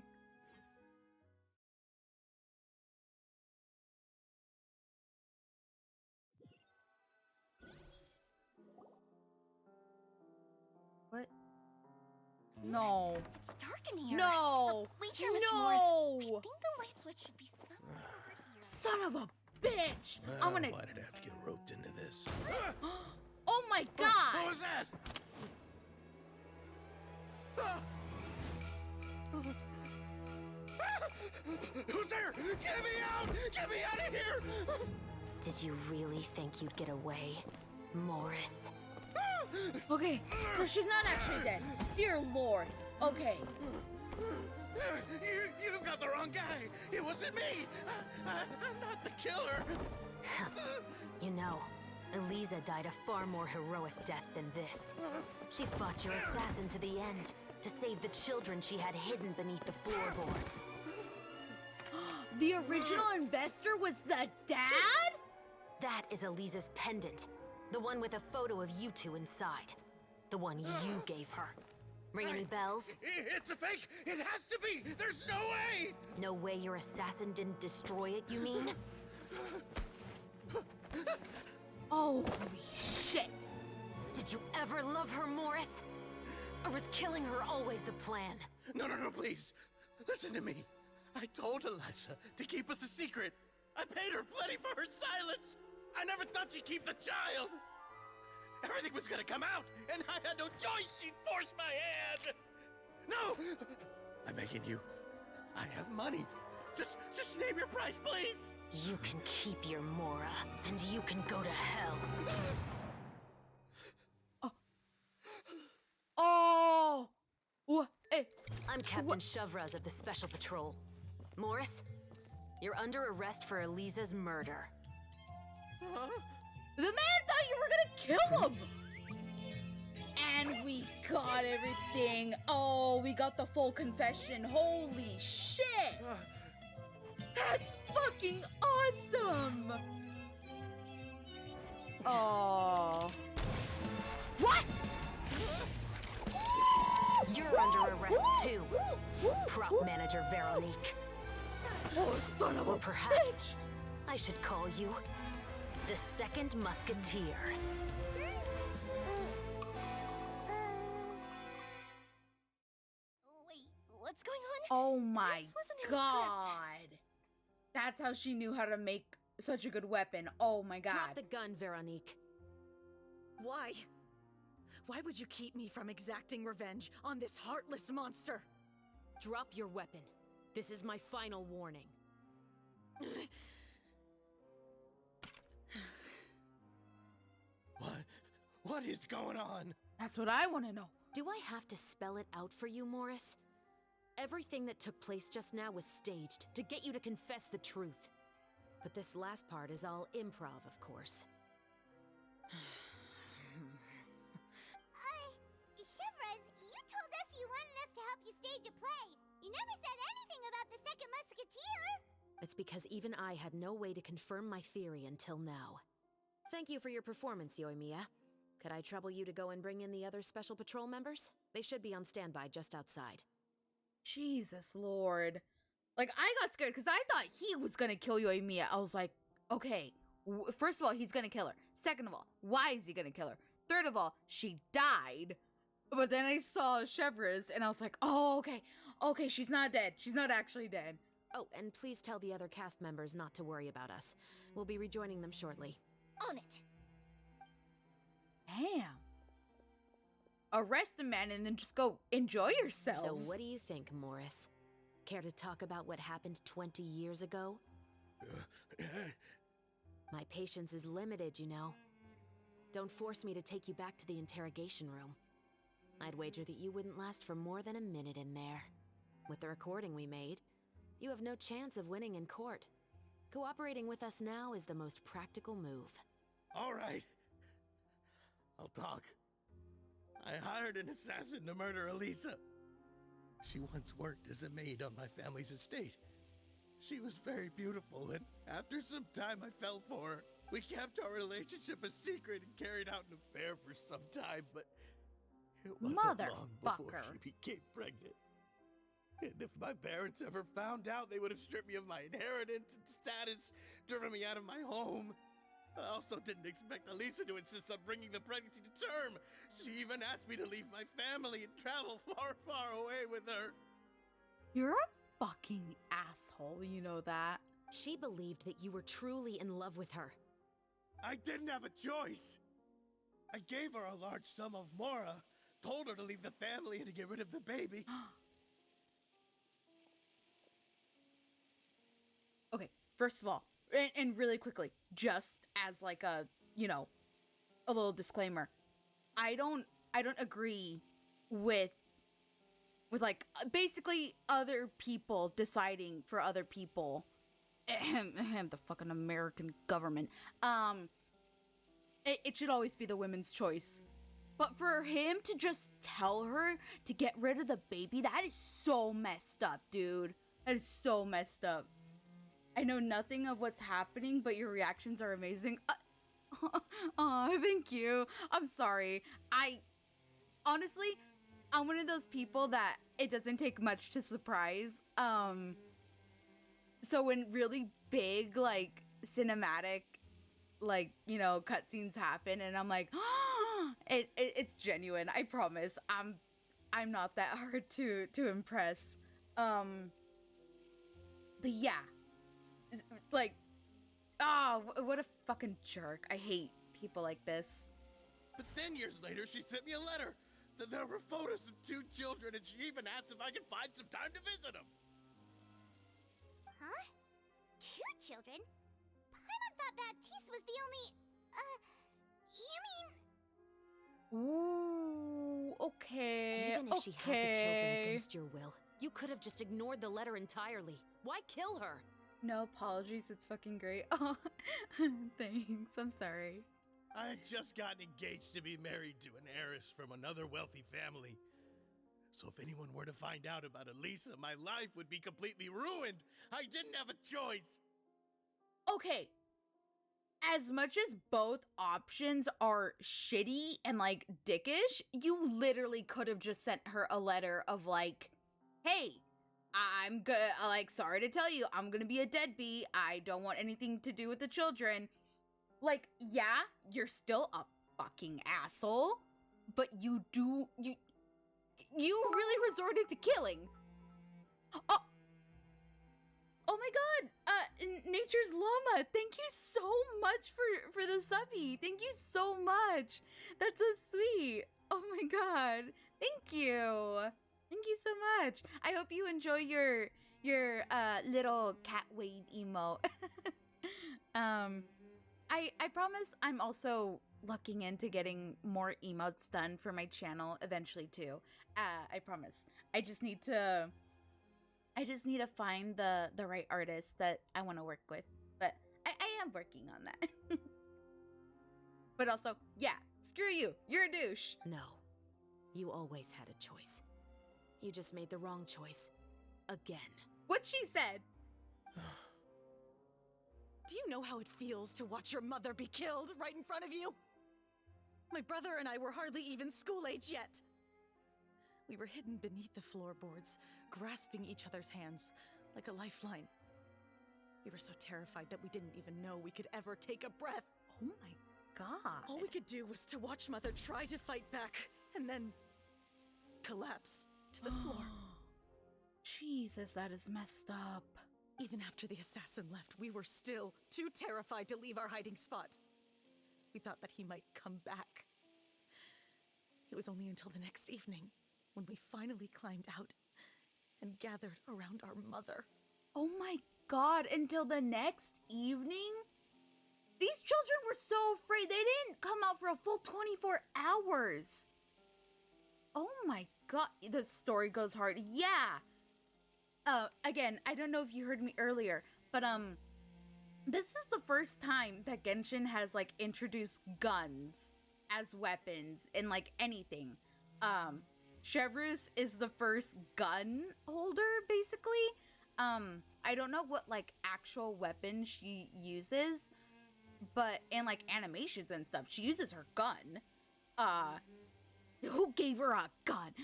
What? No. It's dark in here. No! Oh, wait here, Mr. Morris. I think the light switch should be somewhere over here. Son of a bitch! I'm gonna... Why did I have to get roped into this? Oh my god! What was that? Who's there? Get me out! Get me out of here! Did you really think you'd get away, Morris? Okay, so she's not actually dead. Dear Lord. Okay. You've got the wrong guy. It wasn't me. I'm not the killer. You know, Eliza died a far more heroic death than this. She fought your assassin to the end, to save the children she had hidden beneath the floorboards. The original investor was the dad? That is Eliza's pendant. The one with a photo of you two inside. The one you gave her. Ring any bells? It's a fake. It has to be. There's no way. No way your assassin didn't destroy it, you mean? Holy shit. Did you ever love her, Morris? Or was killing her always the plan? No, please. Listen to me. I told Eliza to keep us a secret. I paid her plenty for her silence. I never thought she'd keep the child. Everything was gonna come out, and I had no choice. She forced my hand. No! I'm begging you. I have money. Just name your price, please. You can keep your Mora, and you can go to hell. Oh! What? I'm Captain Shovraz of the Special Patrol. Morris, you're under arrest for Eliza's murder. The man thought you were gonna kill him! And we got everything. Oh, we got the full confession. Holy shit! That's fucking awesome! Oh. What? You're under arrest too, prop manager Veronique. Oh, son of a Or perhaps bitch! I should call you the Second Musketeer. Wait, what's going on? Oh my This wasn't in the god. That's how she knew how to make such a good weapon. Oh my god. Drop the gun, Veronique. Why? Why would you keep me from exacting revenge on this heartless monster? Drop your weapon. This is my final warning. What is going on? That's what I want to know. Do I have to spell it out for you, Morris? Everything that took place just now was staged to get you to confess the truth. But this last part is all improv, of course. Chevraz, you told us you wanted us to help you stage a play. You never said anything about the Second Musketeer. It's because even I had no way to confirm my theory until now. Thank you for your performance, Yoimiya. Could I trouble you to go and bring in the other Special Patrol members? They should be on standby just outside. Jesus Lord. Like, I got scared because I thought he was going to kill Yoimiya. I was like, okay, first of all, he's going to kill her. Second of all, why is he going to kill her? Third of all, she died. But then I saw Chevraz and I was like, oh, okay. Okay, she's not dead. She's not actually dead. Oh, and please tell the other cast members not to worry about us. We'll be rejoining them shortly. On it. Damn. Arrest a man and then just go enjoy yourselves. So what do you think, Morris? Care to talk about what happened 20 years ago? My patience is limited, you know. Don't force me to take you back to the interrogation room. I'd wager that you wouldn't last for more than a minute in there. With the recording we made, you have no chance of winning in court. Cooperating with us now is the most practical move. All right. I'll talk. I hired an assassin to murder Eliza. She once worked as a maid on my family's estate. She was very beautiful, and after some time I fell for her. We kept our relationship a secret and carried out an affair for some time, but it wasn't long before she became pregnant. And if my parents ever found out, they would have stripped me of my inheritance and status, driven me out of my home. I also didn't expect Eliza to insist on bringing the pregnancy to term. She even asked me to leave my family and travel far, far away with her. You're a fucking asshole, you know that? She believed that you were truly in love with her. I didn't have a choice. I gave her a large sum of Mora, told her to leave the family and to get rid of the baby. Okay, first of all, and really quickly, just as like a, you know, a little disclaimer. I don't agree with like basically other people deciding for other people. The fucking American government. It should always be the women's choice. But for him to just tell her to get rid of the baby, that is so messed up, dude. That is so messed up. I know nothing of what's happening, but your reactions are amazing. Oh, thank you. I'm sorry. Honestly, I'm one of those people that it doesn't take much to surprise. So when really big, like, cinematic, like, you know, cutscenes happen and I'm like, it's genuine. I promise. I'm not that hard to impress. But yeah, like, what a fucking jerk. I hate people like this. But then years later, she sent me a letter. There were photos of 2 children, and she even asked if I could find some time to visit them. Huh? 2 children? Paimon thought Baptiste was the only... you mean... Ooh, okay. Even if she had the children against your will, you could have just ignored the letter entirely. Why kill her? No apologies, it's fucking great. Oh, thanks. I'm sorry. I had just gotten engaged to be married to an heiress from another wealthy family. So if anyone were to find out about Elisa, my life would be completely ruined. I didn't have a choice. Okay. As much as both options are shitty and like dickish, you literally could have just sent her a letter of like, hey, I'm gonna, like, sorry to tell you, I'm gonna be a deadbeat. I don't want anything to do with the children. Like, yeah, you're still a fucking asshole, but you really resorted to killing. Oh my god, Nature's Llama, thank you so much for the subby. Thank you so much. That's so sweet. Oh my god, thank you. Thank you so much. I hope you enjoy your little cat wave emo. I promise I'm also looking into getting more emotes done for my channel eventually too. I promise. I just need to find the right artist that I want to work with. But I am working on that. But also, yeah, screw you. You're a douche. No. You always had a choice. You just made the wrong choice. Again. What she said. Do you know how it feels to watch your mother be killed right in front of you? My brother and I were hardly even school age yet. We were hidden beneath the floorboards, grasping each other's hands like a lifeline. We were so terrified that we didn't even know we could ever take a breath. Oh my god. All we could do was to watch Mother try to fight back, and then collapse to the floor. Jesus, that is messed up. Even after the assassin left, we were still too terrified to leave our hiding spot. We thought that he might come back. It was only until the next evening when we finally climbed out and gathered around our mother. Oh my god, until the next evening? These children were so afraid they didn't come out for a full 24 hours. Oh my god, the story goes hard. Yeah. Again, I don't know if you heard me earlier, but this is the first time that Genshin has like introduced guns as weapons in like anything. Chevrus is the first gun holder, basically. I don't know what like actual weapon she uses, but in like animations and stuff, she uses her gun. Who gave her a gun?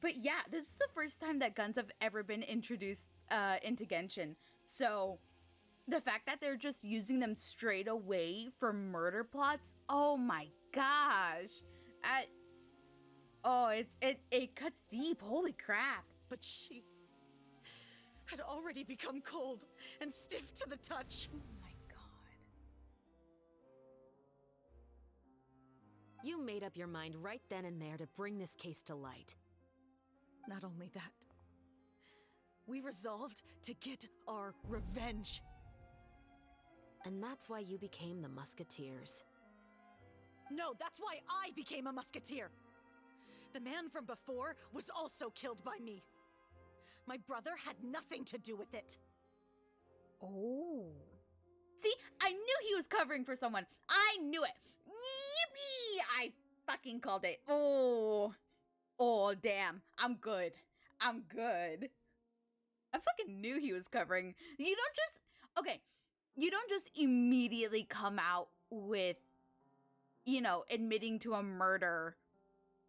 But yeah, this is the first time that guns have ever been introduced into Genshin. So the fact that they're just using them straight away for murder plots, oh my gosh. It cuts deep, holy crap. But she had already become cold and stiff to the touch. Oh my god. You made up your mind right then and there to bring this case to light. Not only that, we resolved to get our revenge. And that's why you became the Musketeers. No, that's why I became a musketeer. The man from before was also killed by me. My brother had nothing to do with it. Oh. See, I knew he was covering for someone. I knew it. Yippee! I fucking called it. Oh. Oh, damn. I'm good. I'm good. I fucking knew he was covering. You don't just... Okay. You don't just immediately come out with, you know, admitting to a murder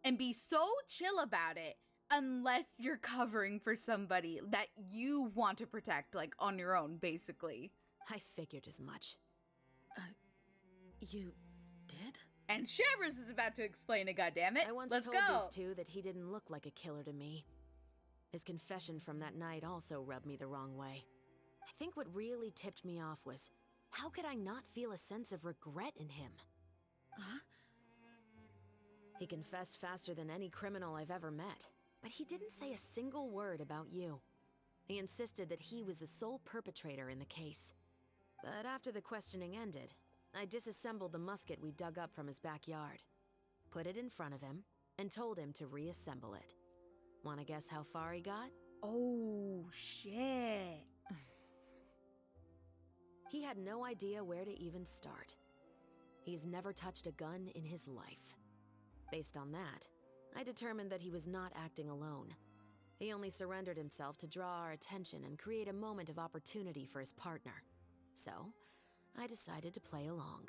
and be so chill about it unless you're covering for somebody that you want to protect, like, on your own, basically. I figured as much. You did? And Shivers is about to explain it, goddammit. I once Let's told go. these two that he didn't look like a killer to me. His confession from that night also rubbed me the wrong way. I think what really tipped me off was, how could I not feel a sense of regret in him? Huh? He confessed faster than any criminal I've ever met, but he didn't say a single word about you. He insisted that he was the sole perpetrator in the case. But after the questioning ended, I disassembled the musket we dug up from his backyard, put it in front of him, and told him to reassemble it. Wanna guess how far he got? Oh, shit. He had no idea where to even start. He's never touched a gun in his life. Based on that, I determined that he was not acting alone. He only surrendered himself to draw our attention and create a moment of opportunity for his partner. So, I decided to play along.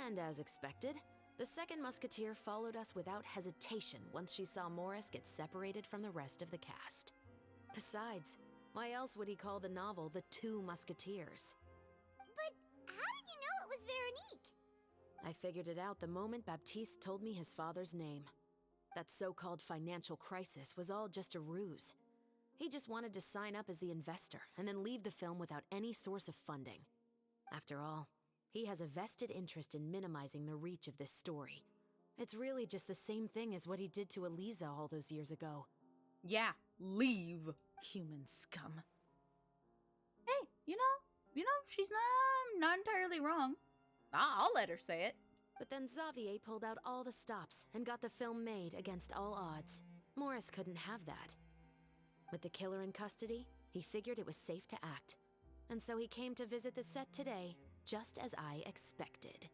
And as expected, the second musketeer followed us without hesitation once she saw Morris get separated from the rest of the cast. Besides, why else would he call the novel The Two Musketeers? But how did you know it was Veronique? I figured it out the moment Baptiste told me his father's name. That so-called financial crisis was all just a ruse. He just wanted to sign up as the investor and then leave the film without any source of funding. After all, he has a vested interest in minimizing the reach of this story. It's really just the same thing as what he did to Eliza all those years ago. Yeah, leave. Human scum. Hey, you know, she's not entirely wrong. I'll let her say it. But then Xavier pulled out all the stops and got the film made against all odds. Morris couldn't have that. With the killer in custody, he figured it was safe to act. And so he came to visit the set today, just as I expected.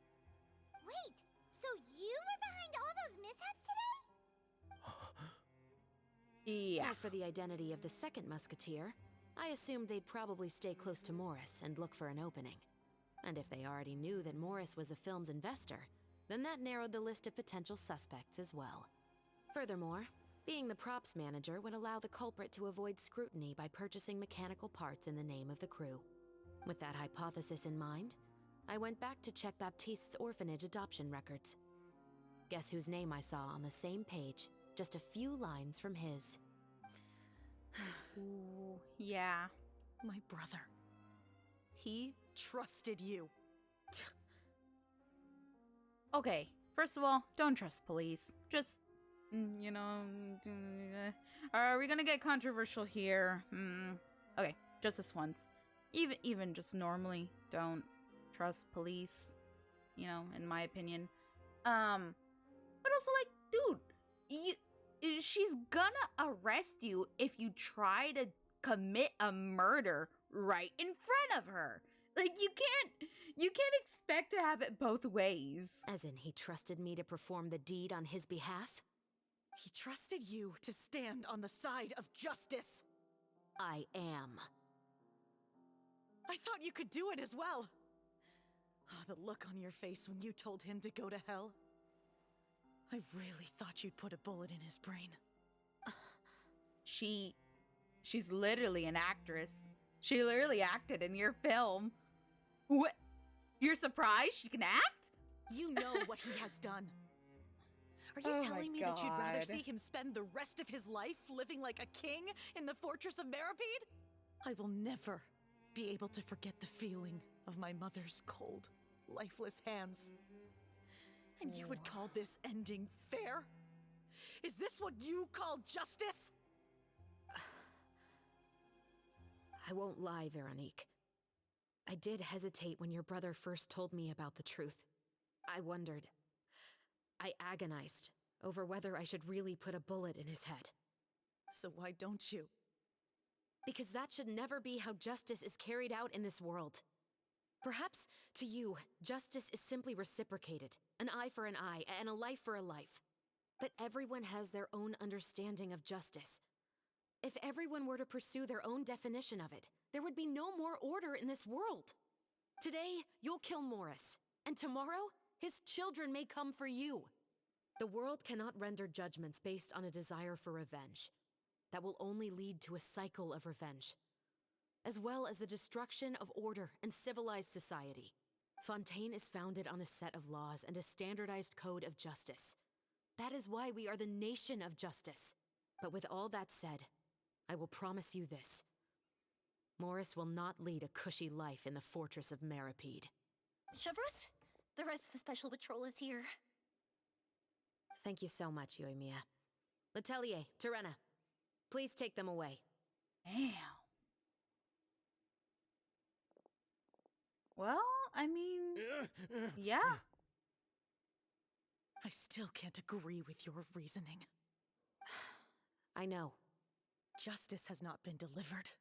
Wait, so you were behind all those mishaps today? Yeah. As for the identity of the second musketeer, I assumed they'd probably stay close to Morris and look for an opening. And if they already knew that Morris was the film's investor, then that narrowed the list of potential suspects as well. Furthermore, being the props manager would allow the culprit to avoid scrutiny by purchasing mechanical parts in the name of the crew. With that hypothesis in mind, I went back to check Baptiste's orphanage adoption records. Guess whose name I saw on the same page, just a few lines from his. Ooh, yeah. My brother. He trusted you. Okay, first of all, don't trust police. Just, you know, are we gonna get controversial here? Okay, just this once. Even just normally, don't trust police. You know, in my opinion. But also, like, dude, she's gonna arrest you if you try to commit a murder right in front of her. Like, you can't expect to have it both ways. As in, he trusted me to perform the deed on his behalf? He trusted you to stand on the side of justice. I am. I thought you could do it as well. Oh, the look on your face when you told him to go to hell. I really thought you'd put a bullet in his brain. She's literally an actress. She literally acted in your film. What? You're surprised she can act? You know what he has done. Are you telling me that you'd rather see him spend the rest of his life living like a king in the fortress of Meripede? I will never be able to forget the feeling of my mother's cold, lifeless hands. And you would call this ending fair? Is this what you call justice? I won't lie, Veronique. I did hesitate when your brother first told me about the truth. I wondered, I agonized over whether I should really put a bullet in his head. So why don't you? Because that should never be how justice is carried out in this world. Perhaps, to you, justice is simply reciprocated. An eye for an eye, and a life for a life. But everyone has their own understanding of justice. If everyone were to pursue their own definition of it, there would be no more order in this world. Today, you'll kill Morris, and tomorrow, his children may come for you. The world cannot render judgments based on a desire for revenge. That will only lead to a cycle of revenge, as well as the destruction of order and civilized society. Fontaine is founded on a set of laws and a standardized code of justice. That is why we are the nation of justice. But with all that said, I will promise you this. Morris will not lead a cushy life in the fortress of Meripede. Chevreuse, the rest of the Special Patrol is here. Thank you so much, Yoimiya. Letelier, Terena, please take them away. Damn. Well, I mean, yeah. I still can't agree with your reasoning. I know. Justice has not been delivered.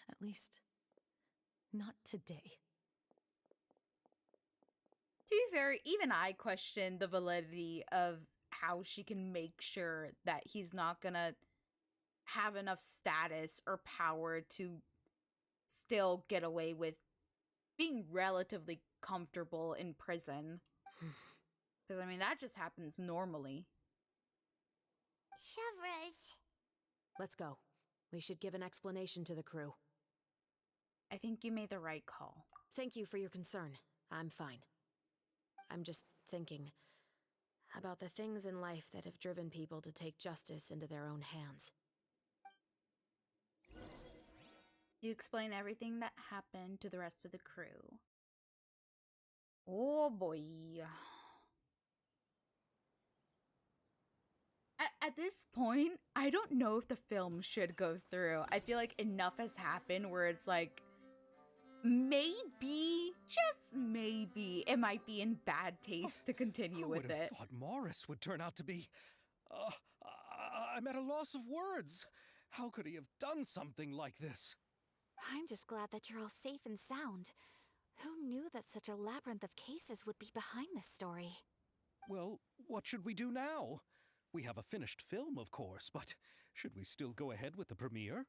At least, not today. To be fair, even I question the validity of how she can make sure that he's not gonna have enough status or power to still get away with being relatively comfortable in prison. Because, I mean, that just happens normally. Chevreuse. Let's go. We should give an explanation to the crew. I think you made the right call. Thank you for your concern. I'm fine. I'm just thinking about the things in life that have driven people to take justice into their own hands. You explain everything that happened to the rest of the crew. Oh boy. At this point, I don't know if the film should go through. I feel like enough has happened where it's like, maybe, just maybe, it might be in bad taste to continue with Who would have it. thought Morris would turn out to be... I'm at a loss of words. How could he have done something like this? I'm just glad that you're all safe and sound. Who knew that such a labyrinth of cases would be behind this story? Well, what should we do now? We have a finished film, of course, but should we still go ahead with the premiere?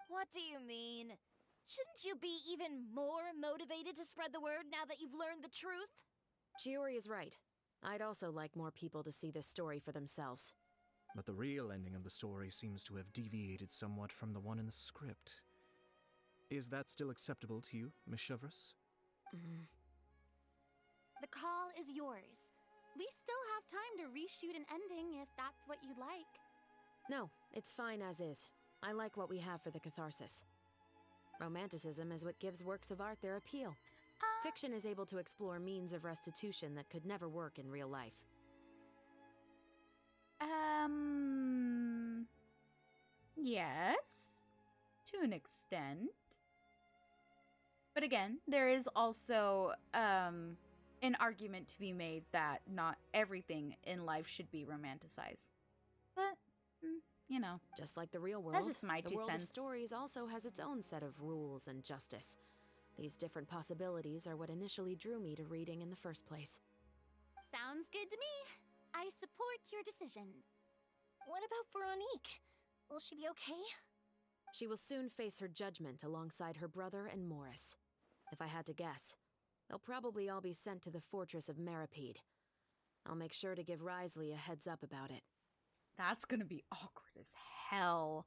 What do you mean? Shouldn't you be even more motivated to spread the word now that you've learned the truth? Chiori is right. I'd also like more people to see this story for themselves. But the real ending of the story seems to have deviated somewhat from the one in the script. Is that still acceptable to you, Miss Chevreuse? The call is yours. We still have time to reshoot an ending if that's what you'd like. No, it's fine as is. I like what we have for the catharsis. Romanticism is what gives works of art their appeal. Fiction is able to explore means of restitution that could never work in real life. Yes, to an extent. But again, there is also an argument to be made that not everything in life should be romanticized. But, you know. Just like the real world, That's just my the 2 world cents. of stories also has its own set of rules and justice. These different possibilities are what initially drew me to reading in the first place. Sounds good to me. I support your decision. What about Veronique? Will she be okay? She will soon face her judgment alongside her brother and Morris. If I had to guess, they'll probably all be sent to the fortress of Meripede. I'll make sure to give Risley a heads up about it. That's gonna be awkward as hell.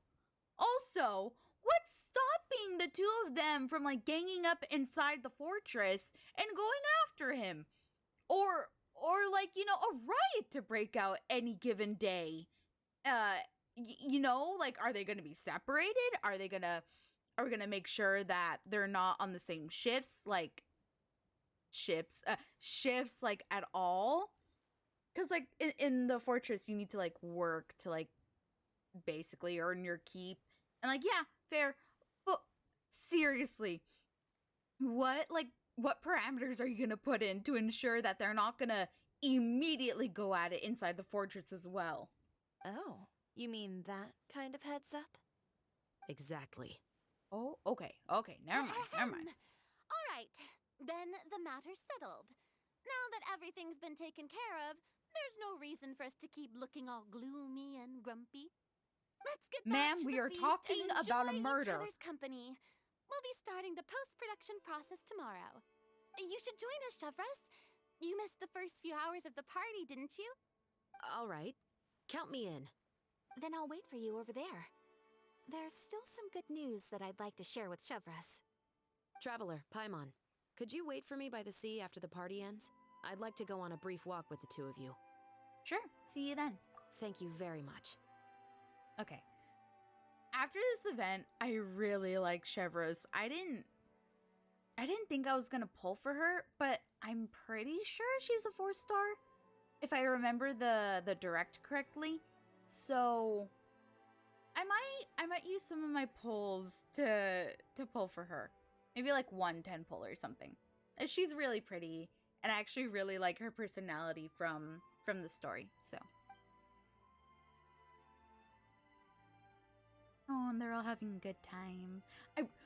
Also, what's stopping the 2 of them from, like, ganging up inside the fortress and going after him? Or like, you know, a riot to break out any given day. You know, like, are they gonna be separated? Are we gonna make sure that they're not on the same shifts, like, shifts, like, at all? Because, like, in the fortress, you need to, like, work to, like, basically earn your keep. And, like, yeah, fair. But seriously, what parameters are you gonna put in to ensure that they're not gonna immediately go at it inside the fortress as well. Oh, you mean that kind of heads up? Exactly. Oh, okay, never mind. All right, then the matter's settled. Now that everything's been taken care of, there's no reason for us to keep looking all gloomy and grumpy. Let's get back Ma'am, to we the are feast talking and about a enjoy murder. each other's company. We'll be starting the post-production process tomorrow. You should join us, Chevres. You missed the first few hours of the party, didn't you? All right. Count me in. Then I'll wait for you over there. There's still some good news that I'd like to share with Chevres. Traveler, Paimon, could you wait for me by the sea after the party ends? I'd like to go on a brief walk with the two of you. Sure, see you then. Thank you very much. Okay. After this event, I really like Chevres. I didn't think I was gonna pull for her, but I'm pretty sure she's a 4-star, if I remember the direct correctly. So I might use some of my pulls to pull for her. Maybe like 110 pull or something. She's really pretty, and I actually really like her personality from the story. So. Oh, and they're all having a good time.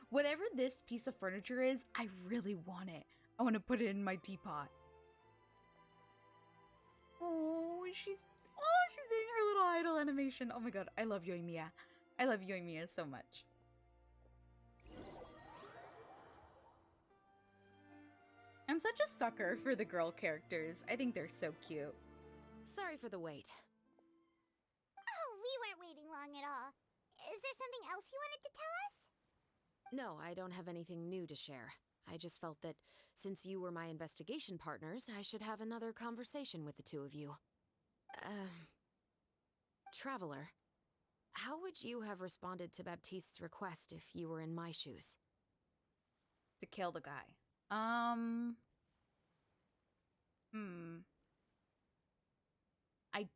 Whatever this piece of furniture is, I really want it. I want to put it in my teapot. Oh, she's doing her little idol animation. Oh my god, I love Yoimiya. I love Yoimiya so much. I'm such a sucker for the girl characters. I think they're so cute. Sorry for the wait. Oh, we weren't waiting long at all. Is there something else you wanted to tell us? No, I don't have anything new to share. I just felt that since you were my investigation partners, I should have another conversation with the two of you. Traveler, how would you have responded to Baptiste's request if you were in my shoes? To kill the guy. I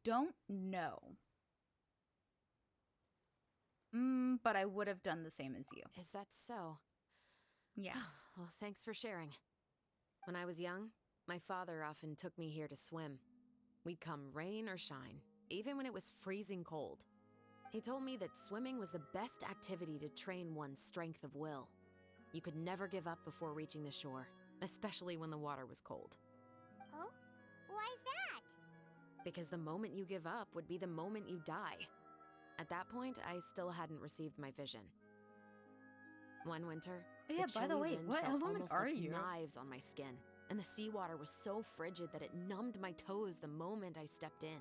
don't know. But I would have done the same as you. Is that so? Yeah. Well, thanks for sharing. When I was young, my father often took me here to swim. We'd come rain or shine, even when it was freezing cold. He told me that swimming was the best activity to train one's strength of will. You could never give up before reaching the shore, especially when the water was cold. Oh? Why's that? Because the moment you give up would be the moment you die. At that point, I still hadn't received my vision. One winter, Yeah, by the chilly way, wind what felt element almost are like you? knives on my skin, and the seawater was so frigid that it numbed my toes the moment I stepped in.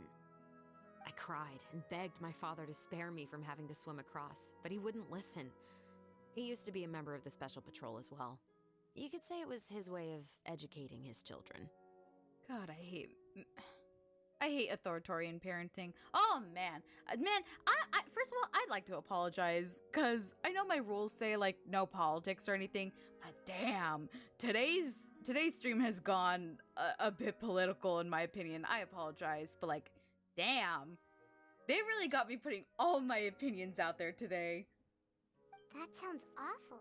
I cried and begged my father to spare me from having to swim across, but he wouldn't listen. He used to be a member of the Special Patrol as well. You could say it was his way of educating his children. God, I hate authoritarian parenting. Oh man, I first of all, I'd like to apologize because I know my rules say like no politics or anything, but damn, today's stream has gone a bit political in my opinion. I apologize, but like, damn, they really got me putting all my opinions out there today. That sounds awful.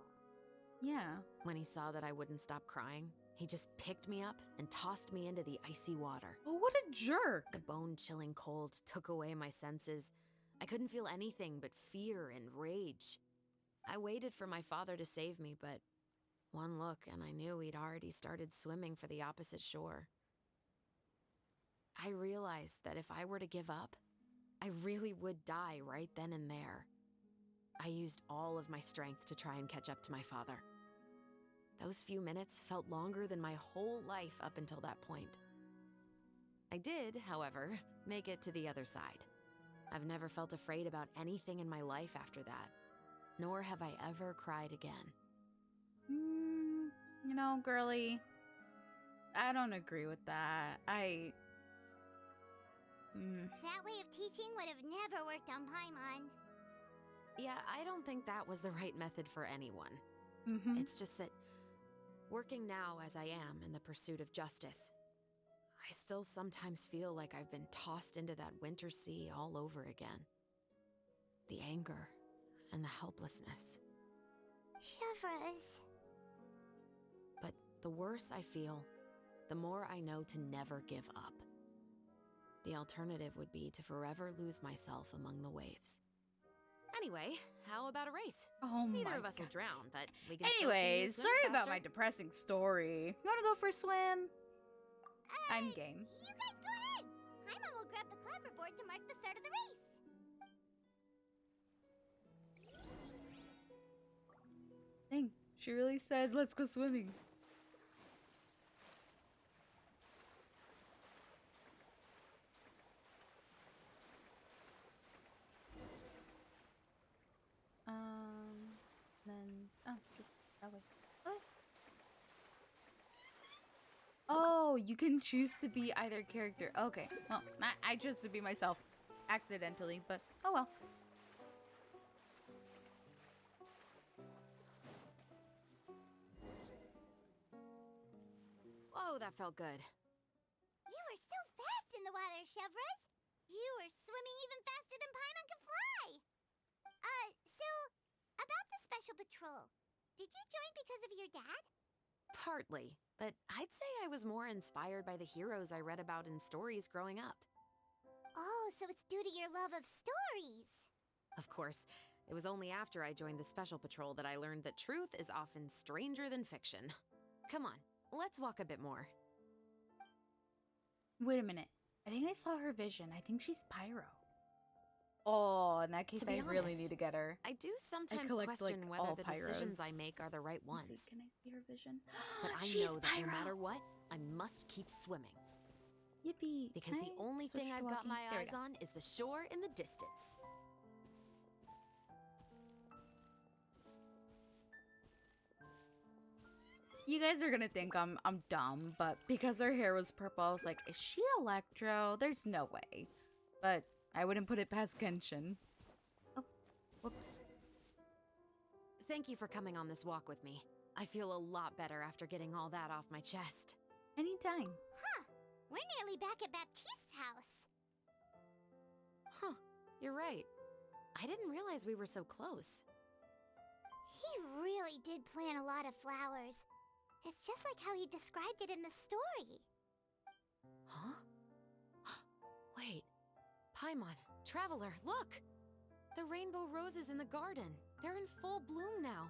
Yeah. When he saw that I wouldn't stop crying, he just picked me up and tossed me into the icy water. Oh, what a jerk. The bone-chilling cold took away my senses. I couldn't feel anything but fear and rage. I waited for my father to save me, but one look and I knew he'd already started swimming for the opposite shore. I realized that if I were to give up, I really would die right then and there. I used all of my strength to try and catch up to my father. Those few minutes felt longer than my whole life up until that point. I did, however, make it to the other side. I've never felt afraid about anything in my life after that, nor have I ever cried again. You know, girly, I don't agree with that. That way of teaching would have never worked on Paimon. Yeah, I don't think that was the right method for anyone. It's just that working now as I am in the pursuit of justice, I still sometimes feel like I've been tossed into that winter sea all over again. The anger and the helplessness. Chevres. But the worse I feel, the more I know to never give up. The alternative would be to forever lose myself among the waves. Anyway, how about a race? Oh Neither my of us will God. drown, but we can still see who Anyways, swims sorry about faster. my depressing story. You want to go for a swim? I'm game. You guys go ahead. Paimon will grab the clapperboard to mark the start of the race. Dang, she really said, let's go swimming. Then, oh, just that way. What? Oh, you can choose to be either character. Okay, well, I chose to be myself accidentally, but oh well. Whoa, that felt good. You were so fast in the water, Chevres. You were swimming even faster than Paimon can fly. So, about the special patrol. Did you join because of your dad? Partly, but I'd say I was more inspired by the heroes I read about in stories growing up. Oh, so it's due to your love of stories. Of course, it was only after I joined the Special Patrol that I learned that truth is often stranger than fiction. Come on, let's walk a bit more. Wait a minute. I think I saw her vision. I think she's Pyro. Oh, in that case, To be I really honest, need to get her. I do sometimes collect, question like, whether all the decisions Pyros. I make are the right Let me ones. see, can I see her vision? But I She's know that Pyro. no matter what, I must keep swimming. Yippee. Because Can the I only switch thing to I've got walking? my There we eyes go. on is the shore in the distance. You guys are gonna think I'm dumb, but because her hair was purple, I was like, is she Electro? There's no way. But I wouldn't put it past Genshin. Oh, whoops. Thank you for coming on this walk with me. I feel a lot better after getting all that off my chest. Anytime. Huh. We're nearly back at Baptiste's house. Huh, you're right. I didn't realize we were so close. He really did plant a lot of flowers. It's just like how he described it in the story. Huh? Wait. Paimon, Traveler, look! The rainbow roses in the garden. They're in full bloom now.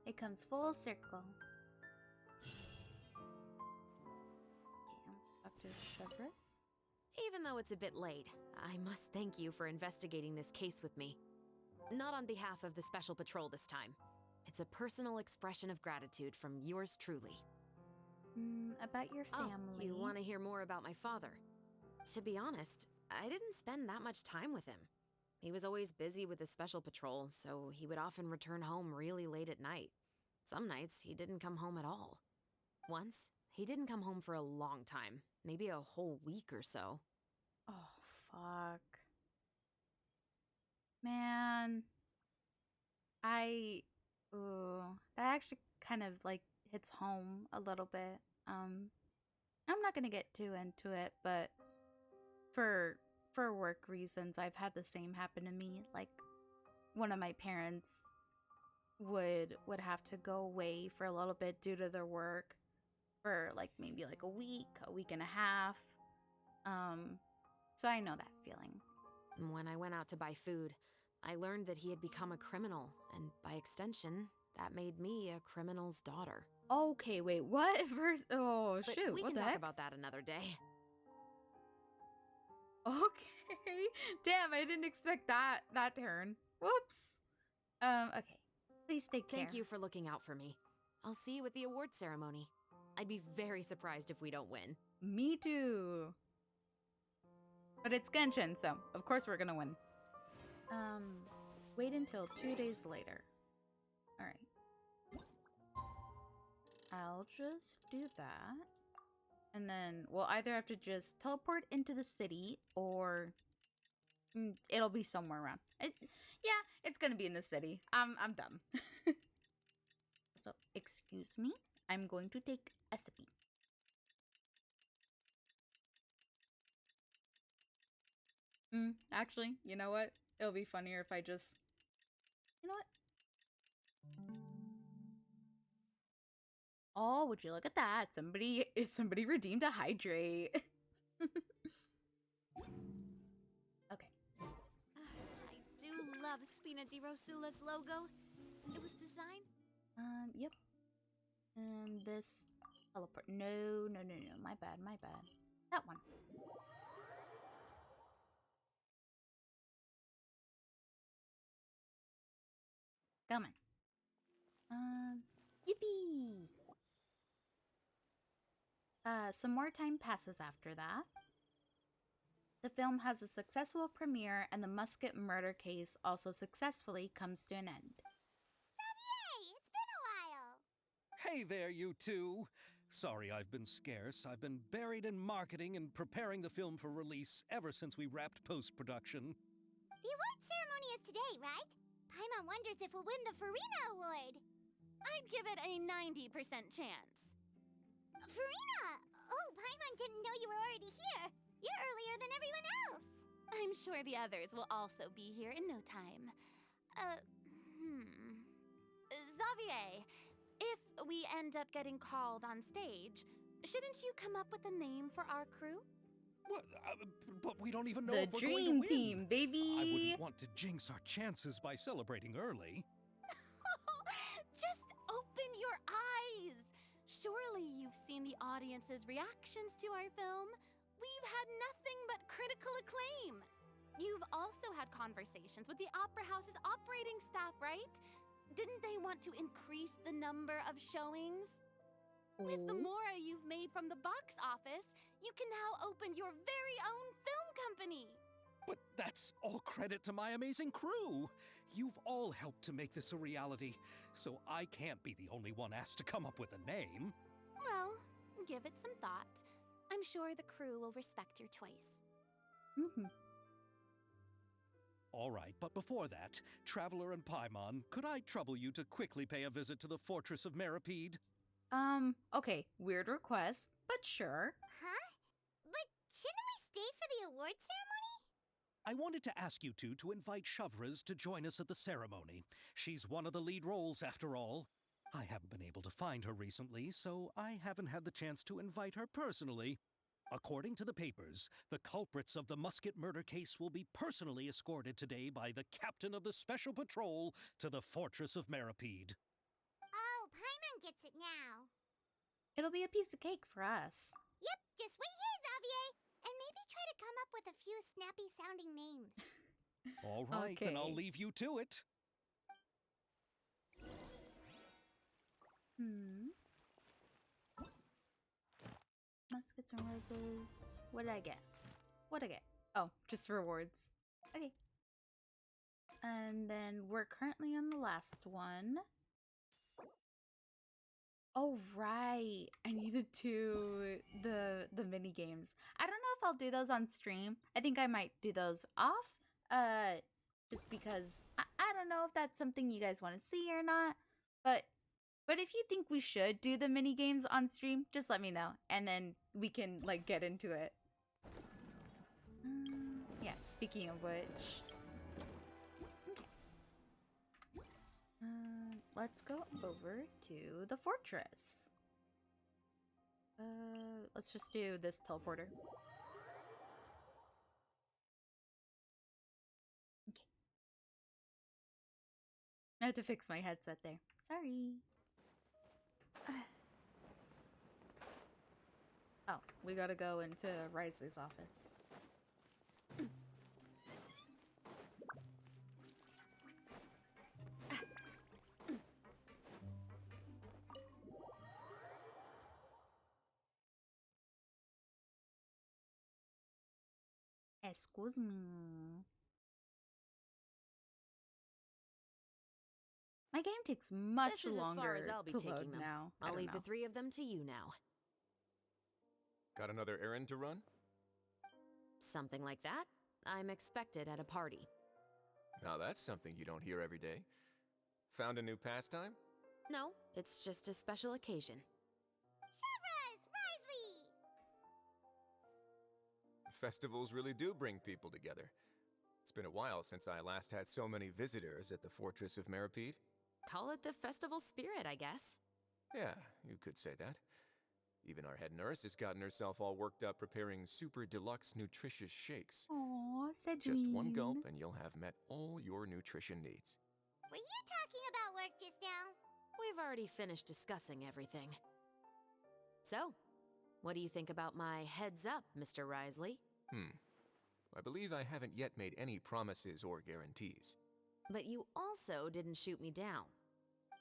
It comes full circle. Okay, I'm back to Chevres. Even though it's a bit late, I must thank you for investigating this case with me. Not on behalf of the Special Patrol this time. It's a personal expression of gratitude from yours truly. About your family. Oh, you want to hear more about my father? To be honest, I didn't spend that much time with him. He was always busy with the Special Patrol, so he would often return home really late at night. Some nights, he didn't come home at all. Once, he didn't come home for a long time, maybe a whole week or so. Oh, fuck. Man. That actually kind of, like, hits home a little bit. I'm not gonna get too into it, but for work reasons, I've had the same happen to me. Like, one of my parents would have to go away for a little bit due to their work for like maybe like a week and a half. So I know that feeling. When I went out to buy food, I learned that he had become a criminal, and by extension, that made me a criminal's daughter. Okay, wait, what? Oh, But shoot, we what can the talk heck? about that another day. Okay. Damn, I didn't expect that turn. Whoops. Okay. Please take care. Thank you for looking out for me. I'll see you at the award ceremony. I'd be very surprised if we don't win. Me too. But it's Genshin, so of course we're gonna win. Wait until 2 days later. Alright. I'll just do that. And then we'll either have to just teleport into the city or it'll be somewhere around. Yeah, it's gonna be in the city. I'm dumb. So, excuse me. I'm going to take a sippy. Actually, you know what? It'll be funnier if I just... You know what? Oh, would you look at that? Somebody redeemed a hydrate. Okay. I do love Spina di Rosula's logo. It was designed. Yep. And this teleport. No. My bad. That one. Come on. Yippee! Some more time passes after that. The film has a successful premiere, and the Musket murder case also successfully comes to an end. Hey, it's been a while. Hey there, you two. Sorry I've been scarce. I've been buried in marketing and preparing the film for release ever since we wrapped post-production. The award ceremony is today, right? Paimon wonders if we'll win the Farina Award. I'd give it a 90% chance. Farina! Oh, Paimon didn't know you were already here. You're earlier than everyone else. I'm sure the others will also be here in no time. Xavier, if we end up getting called on stage, shouldn't you come up with a name for our crew? What? But we don't even know The if we're going to dream win. team, baby! I wouldn't want to jinx our chances by celebrating early. Just open your eyes! Surely you've seen the audience's reactions to our film. We've had nothing but critical acclaim. You've also had conversations with the Opera House's operating staff, right? Didn't they want to increase the number of showings? With the more you've made from the box office, you can now open your very own film company. But that's all credit to my amazing crew. You've all helped to make this a reality, so I can't be the only one asked to come up with a name. Well, give it some thought. I'm sure the crew will respect your choice. All right, but before that, Traveler and Paimon, could I trouble you to quickly pay a visit to the Fortress of Meripede? Okay, weird request, but sure. Huh? But shouldn't we stay for the award ceremony? I wanted to ask you two to invite Shavraz to join us at the ceremony. She's one of the lead roles, after all. I haven't been able to find her recently, so I haven't had the chance to invite her personally. According to the papers, the culprits of the Musket murder case will be personally escorted today by the captain of the Special Patrol to the Fortress of Meripede. Oh, Paimon gets it now. It'll be a piece of cake for us. Yep, just wait here, Xavier, and maybe try to come up with a few snappy-sounding names. All right, then I'll leave you to it. Muskets and roses. What did I get? Oh, just rewards. Okay. And then we're currently on the last one. Oh, right. I needed to the mini games. I don't know if I'll do those on stream. I think I might do those off. Just because I don't know if that's something you guys want to see or not. But if you think we should do the mini games on stream, just let me know, and then we can like get into it. Yeah. Speaking of which, okay. Let's go over to the fortress. Let's just do this teleporter. Okay. I have to fix my headset there. Sorry. Oh, we gotta go into Risley's office. Excuse me. My game takes much This is longer as far as I'll be to taking load them. now. I I'll don't leave the know. three of them to you now. Got another errand to run? Something like that. I'm expected at a party. Now that's something you don't hear every day. Found a new pastime? No, it's just a special occasion. Shavraz! Risley! Festivals really do bring people together. It's been a while since I last had so many visitors at the Fortress of Meripede. Call it the festival spirit, I guess. Yeah, you could say that. Even our head nurse has gotten herself all worked up preparing super deluxe nutritious shakes. Aw, Cedrine. Just one gulp and you'll have met all your nutrition needs. Were you talking about work just now? We've already finished discussing everything. So, what do you think about my heads up, Mr. Risley? I believe I haven't yet made any promises or guarantees. But you also didn't shoot me down.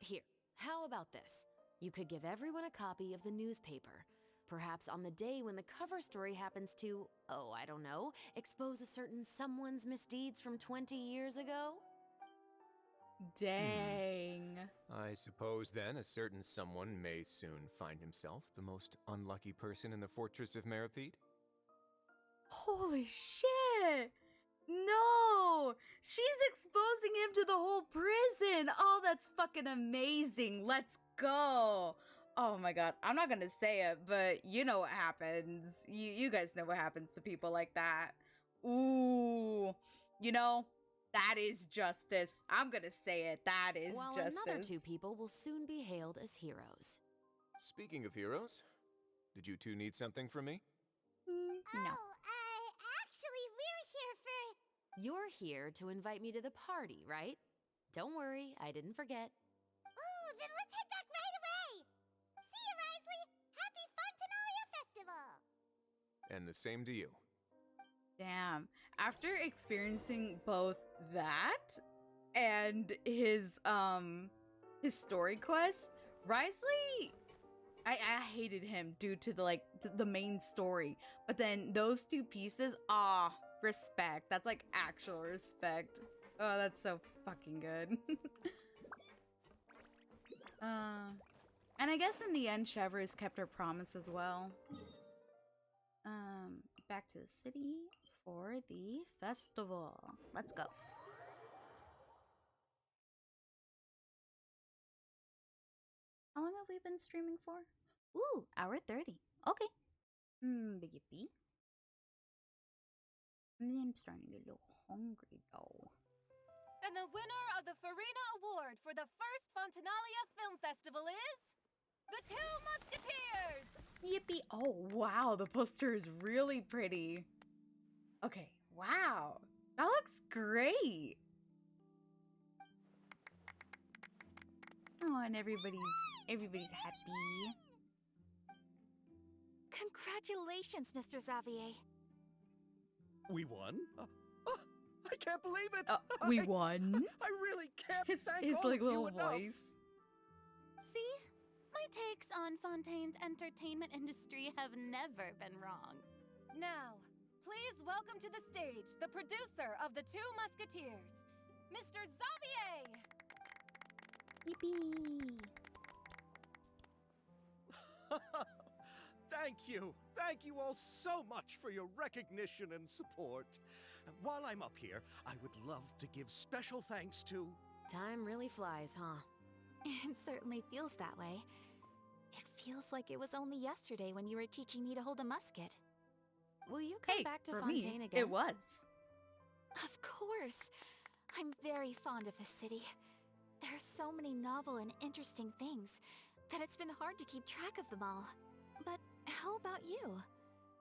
Here, how about this? You could give everyone a copy of the newspaper. Perhaps on the day when the cover story happens to, oh, I don't know, expose a certain someone's misdeeds from 20 years ago? Dang. I suppose then a certain someone may soon find himself the most unlucky person in the Fortress of Meripede. Holy shit! No! She's exposing him to the whole prison! Oh, that's fucking amazing! Let's go! Oh my god, I'm not gonna say it, but you know what happens. You guys know what happens to people like that. Ooh. You know, that is justice. I'm gonna say it. That is While justice. another two people will soon be hailed as heroes. Speaking of heroes, did you two need something from me? No. Actually, we're here for... You're here to invite me to the party, right? Don't worry, I didn't forget. Ooh, then let's head back right away! See you, Risley! Happy Fontanalia Festival! And the same to you. Damn. After experiencing both that and his story quest, Risley, I hated him due to the main story. But then those two pieces, respect. That's like actual respect. Oh, that's so fucking good. And I guess in the end, Chevreuse kept her promise as well. Back to the city for the festival. Let's go. How long have we been streaming for? Ooh, hour 30. Okay. Biggie B. I'm starting to get a little hungry though. And the winner of the Farina Award for the first Fontanalia Film Festival is... The Two Musketeers! Yippee. Oh, wow. The poster is really pretty. Okay. Wow. That looks great. Oh, and everybody's happy. Congratulations, Mr. Xavier. We won? I can't believe it! We won? I really can't thank His all like of you little enough. voice. See? My takes on Fontaine's entertainment industry have never been wrong. Now, please welcome to the stage the producer of The Two Musketeers, Mr. Xavier! Yippee! Thank you. Thank you all so much for your recognition and support. While I'm up here, I would love to give special thanks to... Time really flies, huh? It certainly feels that way. It feels like it was only yesterday when you were teaching me to hold a musket. Will you come back to for Fontaine me, again? it was. Of course. I'm very fond of the city. There are so many novel and interesting things that it's been hard to keep track of them all. But how about you?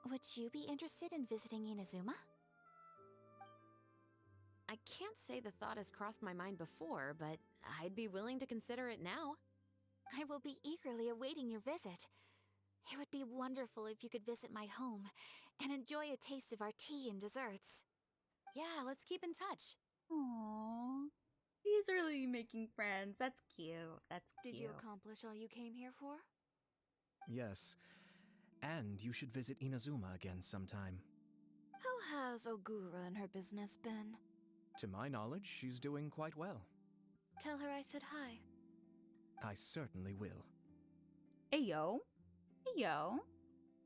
Would you be interested in visiting Inazuma? I can't say the thought has crossed my mind before, but I'd be willing to consider it now. I will be eagerly awaiting your visit. It would be wonderful if you could visit my home and enjoy a taste of our tea and desserts. Yeah, let's keep in touch. Aww. He's really making friends. That's cute. That's cute. Did you accomplish all you came here for? Yes. And you should visit Inazuma again sometime. How has Ogura and her business been? To my knowledge, she's doing quite well. Tell her I said hi. I certainly will. Ayo. Ayo.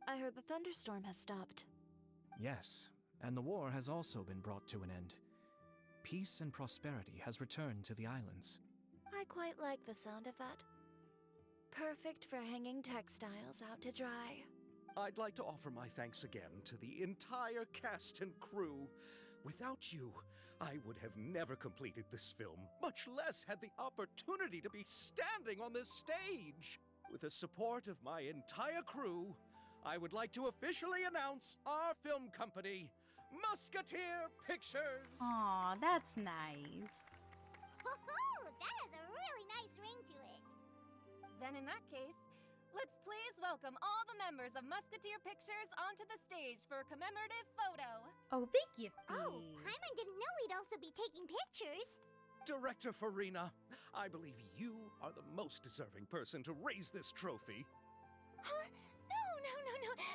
I heard the thunderstorm has stopped. Yes, and the war has also been brought to an end. Peace and prosperity has returned to the islands. I quite like the sound of that. Perfect for hanging textiles out to dry. I'd like to offer my thanks again to the entire cast and crew. Without you, I would have never completed this film, much less had the opportunity to be standing on this stage. with the support of my entire crew, I would like to officially announce our film company, Musketeer Pictures. Aw, that's nice. That has a really nice ring to it. Then in that case, let's please welcome all the members of Musketeer Pictures onto the stage for a commemorative photo. Oh, thank you. Oh, Paimon didn't know we'd also be taking pictures. Director Farina, I believe you are the most deserving person to raise this trophy. Huh? No.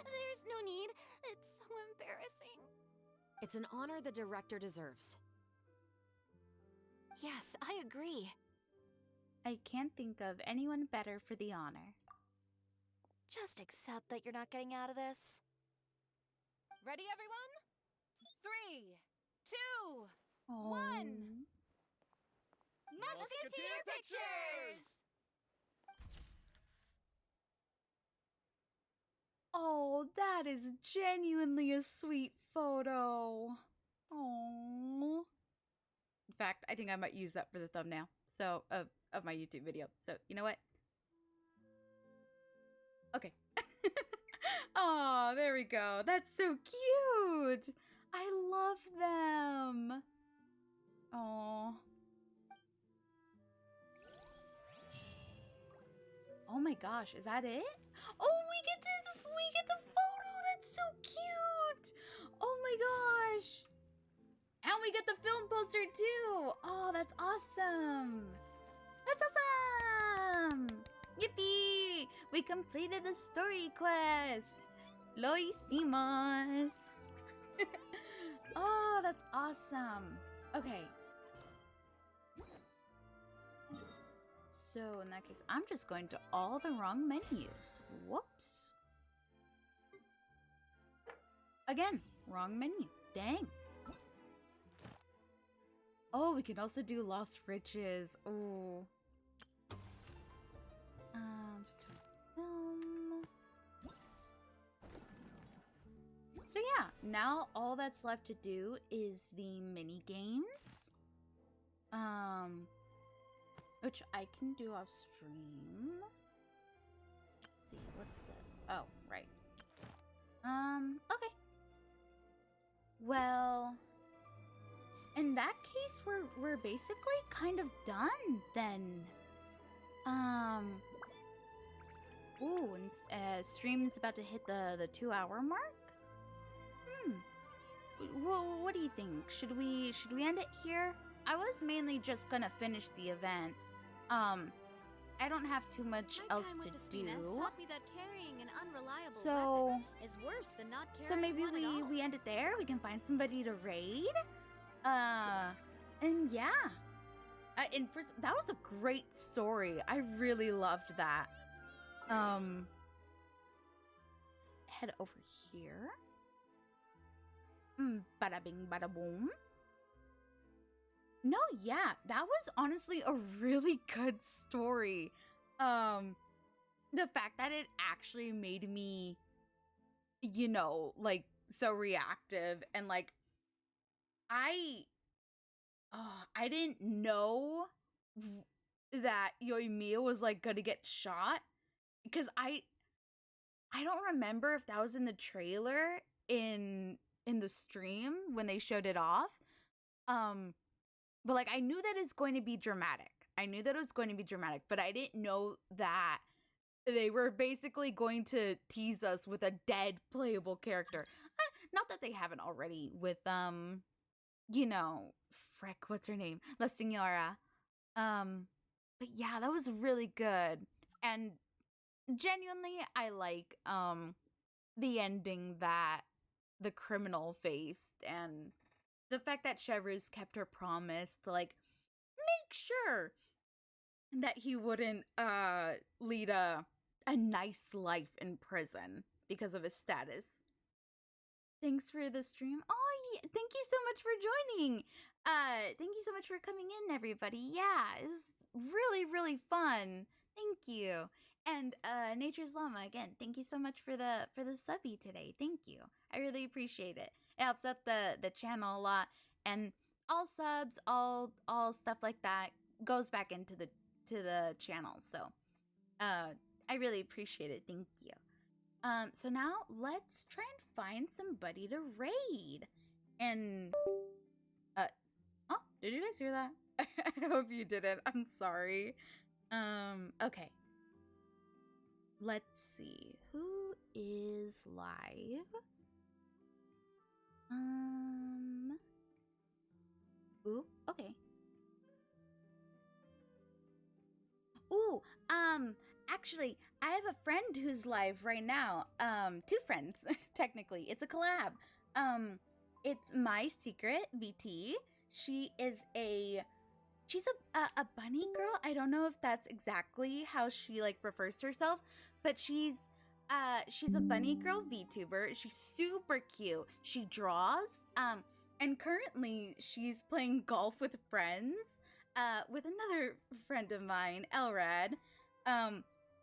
There's no need. It's so embarrassing. It's an honor the director deserves. Yes, I agree. I can't think of anyone better for the honor. Just accept that you're not getting out of this. Ready, everyone? 3, 2, 1. Musketeer Pictures! Oh, that is genuinely a sweet photo. Oh. In fact, I think I might use that for the thumbnail of my YouTube video. So, you know what? Okay. Oh, there we go. That's so cute. I love them. Oh. Oh my gosh, is that it? Oh, we get the photo. That's so cute. Oh my gosh. And we get the film poster too. Oh, that's awesome. That's awesome. Yippee. We completed the story quest. Lo hicimos. Oh, that's awesome. Okay. So in that case, I'm just going to all the wrong menus. Whoops. Again, wrong menu. Dang. Oh, we can also do Lost Riches. Oh. So yeah, now all that's left to do is the mini games. Which I can do off stream. Let's see, what's this? Oh, right. Okay. Well, in that case, we're basically kind of done then. Ooh, and stream's about to hit the 2-hour mark. Well, what do you think? Should we end it here? I was mainly just gonna finish the event. I don't have too much else to do. Taught me that carrying an unreliable So, weapon is worse than not carrying so maybe one at all. we end it there. We can find somebody to raid. And yeah. And first, that was a great story. I really loved that. Let's head over here. Bada bing, bada boom. No, yeah, that was honestly a really good story. The fact that it actually made me, you know, like, so reactive and like, I didn't know that Yoimiya was like gonna get shot because I don't remember if that was in the trailer in the stream when they showed it off. But like I knew that it's going to be dramatic. But I didn't know that they were basically going to tease us with a dead playable character. Not that they haven't already with you know, frick, what's her name? La Signora. But yeah, that was really good. And genuinely I like the ending that the criminal faced and the fact that Chevreuse kept her promise to like make sure that he wouldn't lead a nice life in prison because of his status. Thanks for the stream. Oh, yeah, thank you so much for joining. Thank you so much for coming in, everybody. Yeah, it was really, really fun. Thank you. And Nature's Llama, again, thank you so much for the subby today. Thank you. I really appreciate it. It helps out the channel a lot. And all subs, all stuff like that goes back into the channel. So I I really appreciate it. Thank you. So now let's try and find somebody to raid. And oh, did you guys hear that? I hope you didn't. I'm sorry. Okay. Let's see. Who is live? Ooh, okay. Ooh, actually, I have a friend who's live right now. Two friends, technically. It's a collab. It's My Secret VT. She's a bunny girl. I don't know if that's exactly how she like refers to herself, but she's a bunny girl VTuber. She's super cute. She draws. And currently she's playing golf with friends. With another friend of mine, Elrad.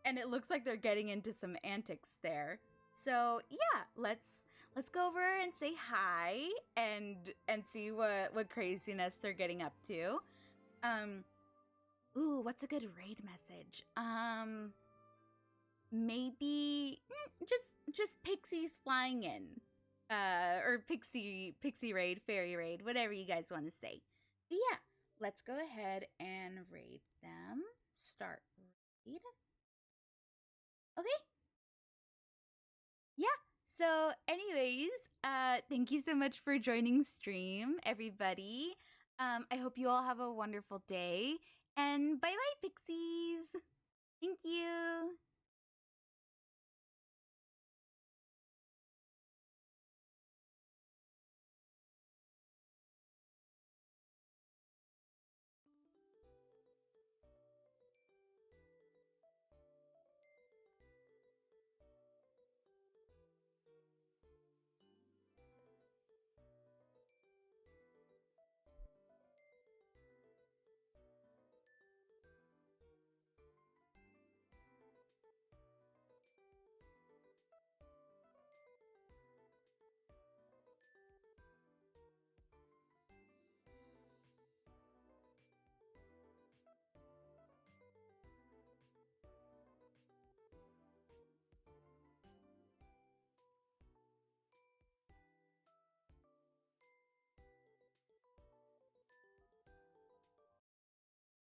And it looks like they're getting into some antics there. So yeah, let's go over and say hi and see what craziness they're getting up to. Ooh, what's a good raid message? Maybe just pixies flying in. Or pixie raid, fairy raid, whatever you guys want to say. But yeah, let's go ahead and raid them. Start raid. Okay. Yeah. So anyways, thank you so much for joining stream, everybody. I hope you all have a wonderful day. And bye-bye, pixies. Thank you.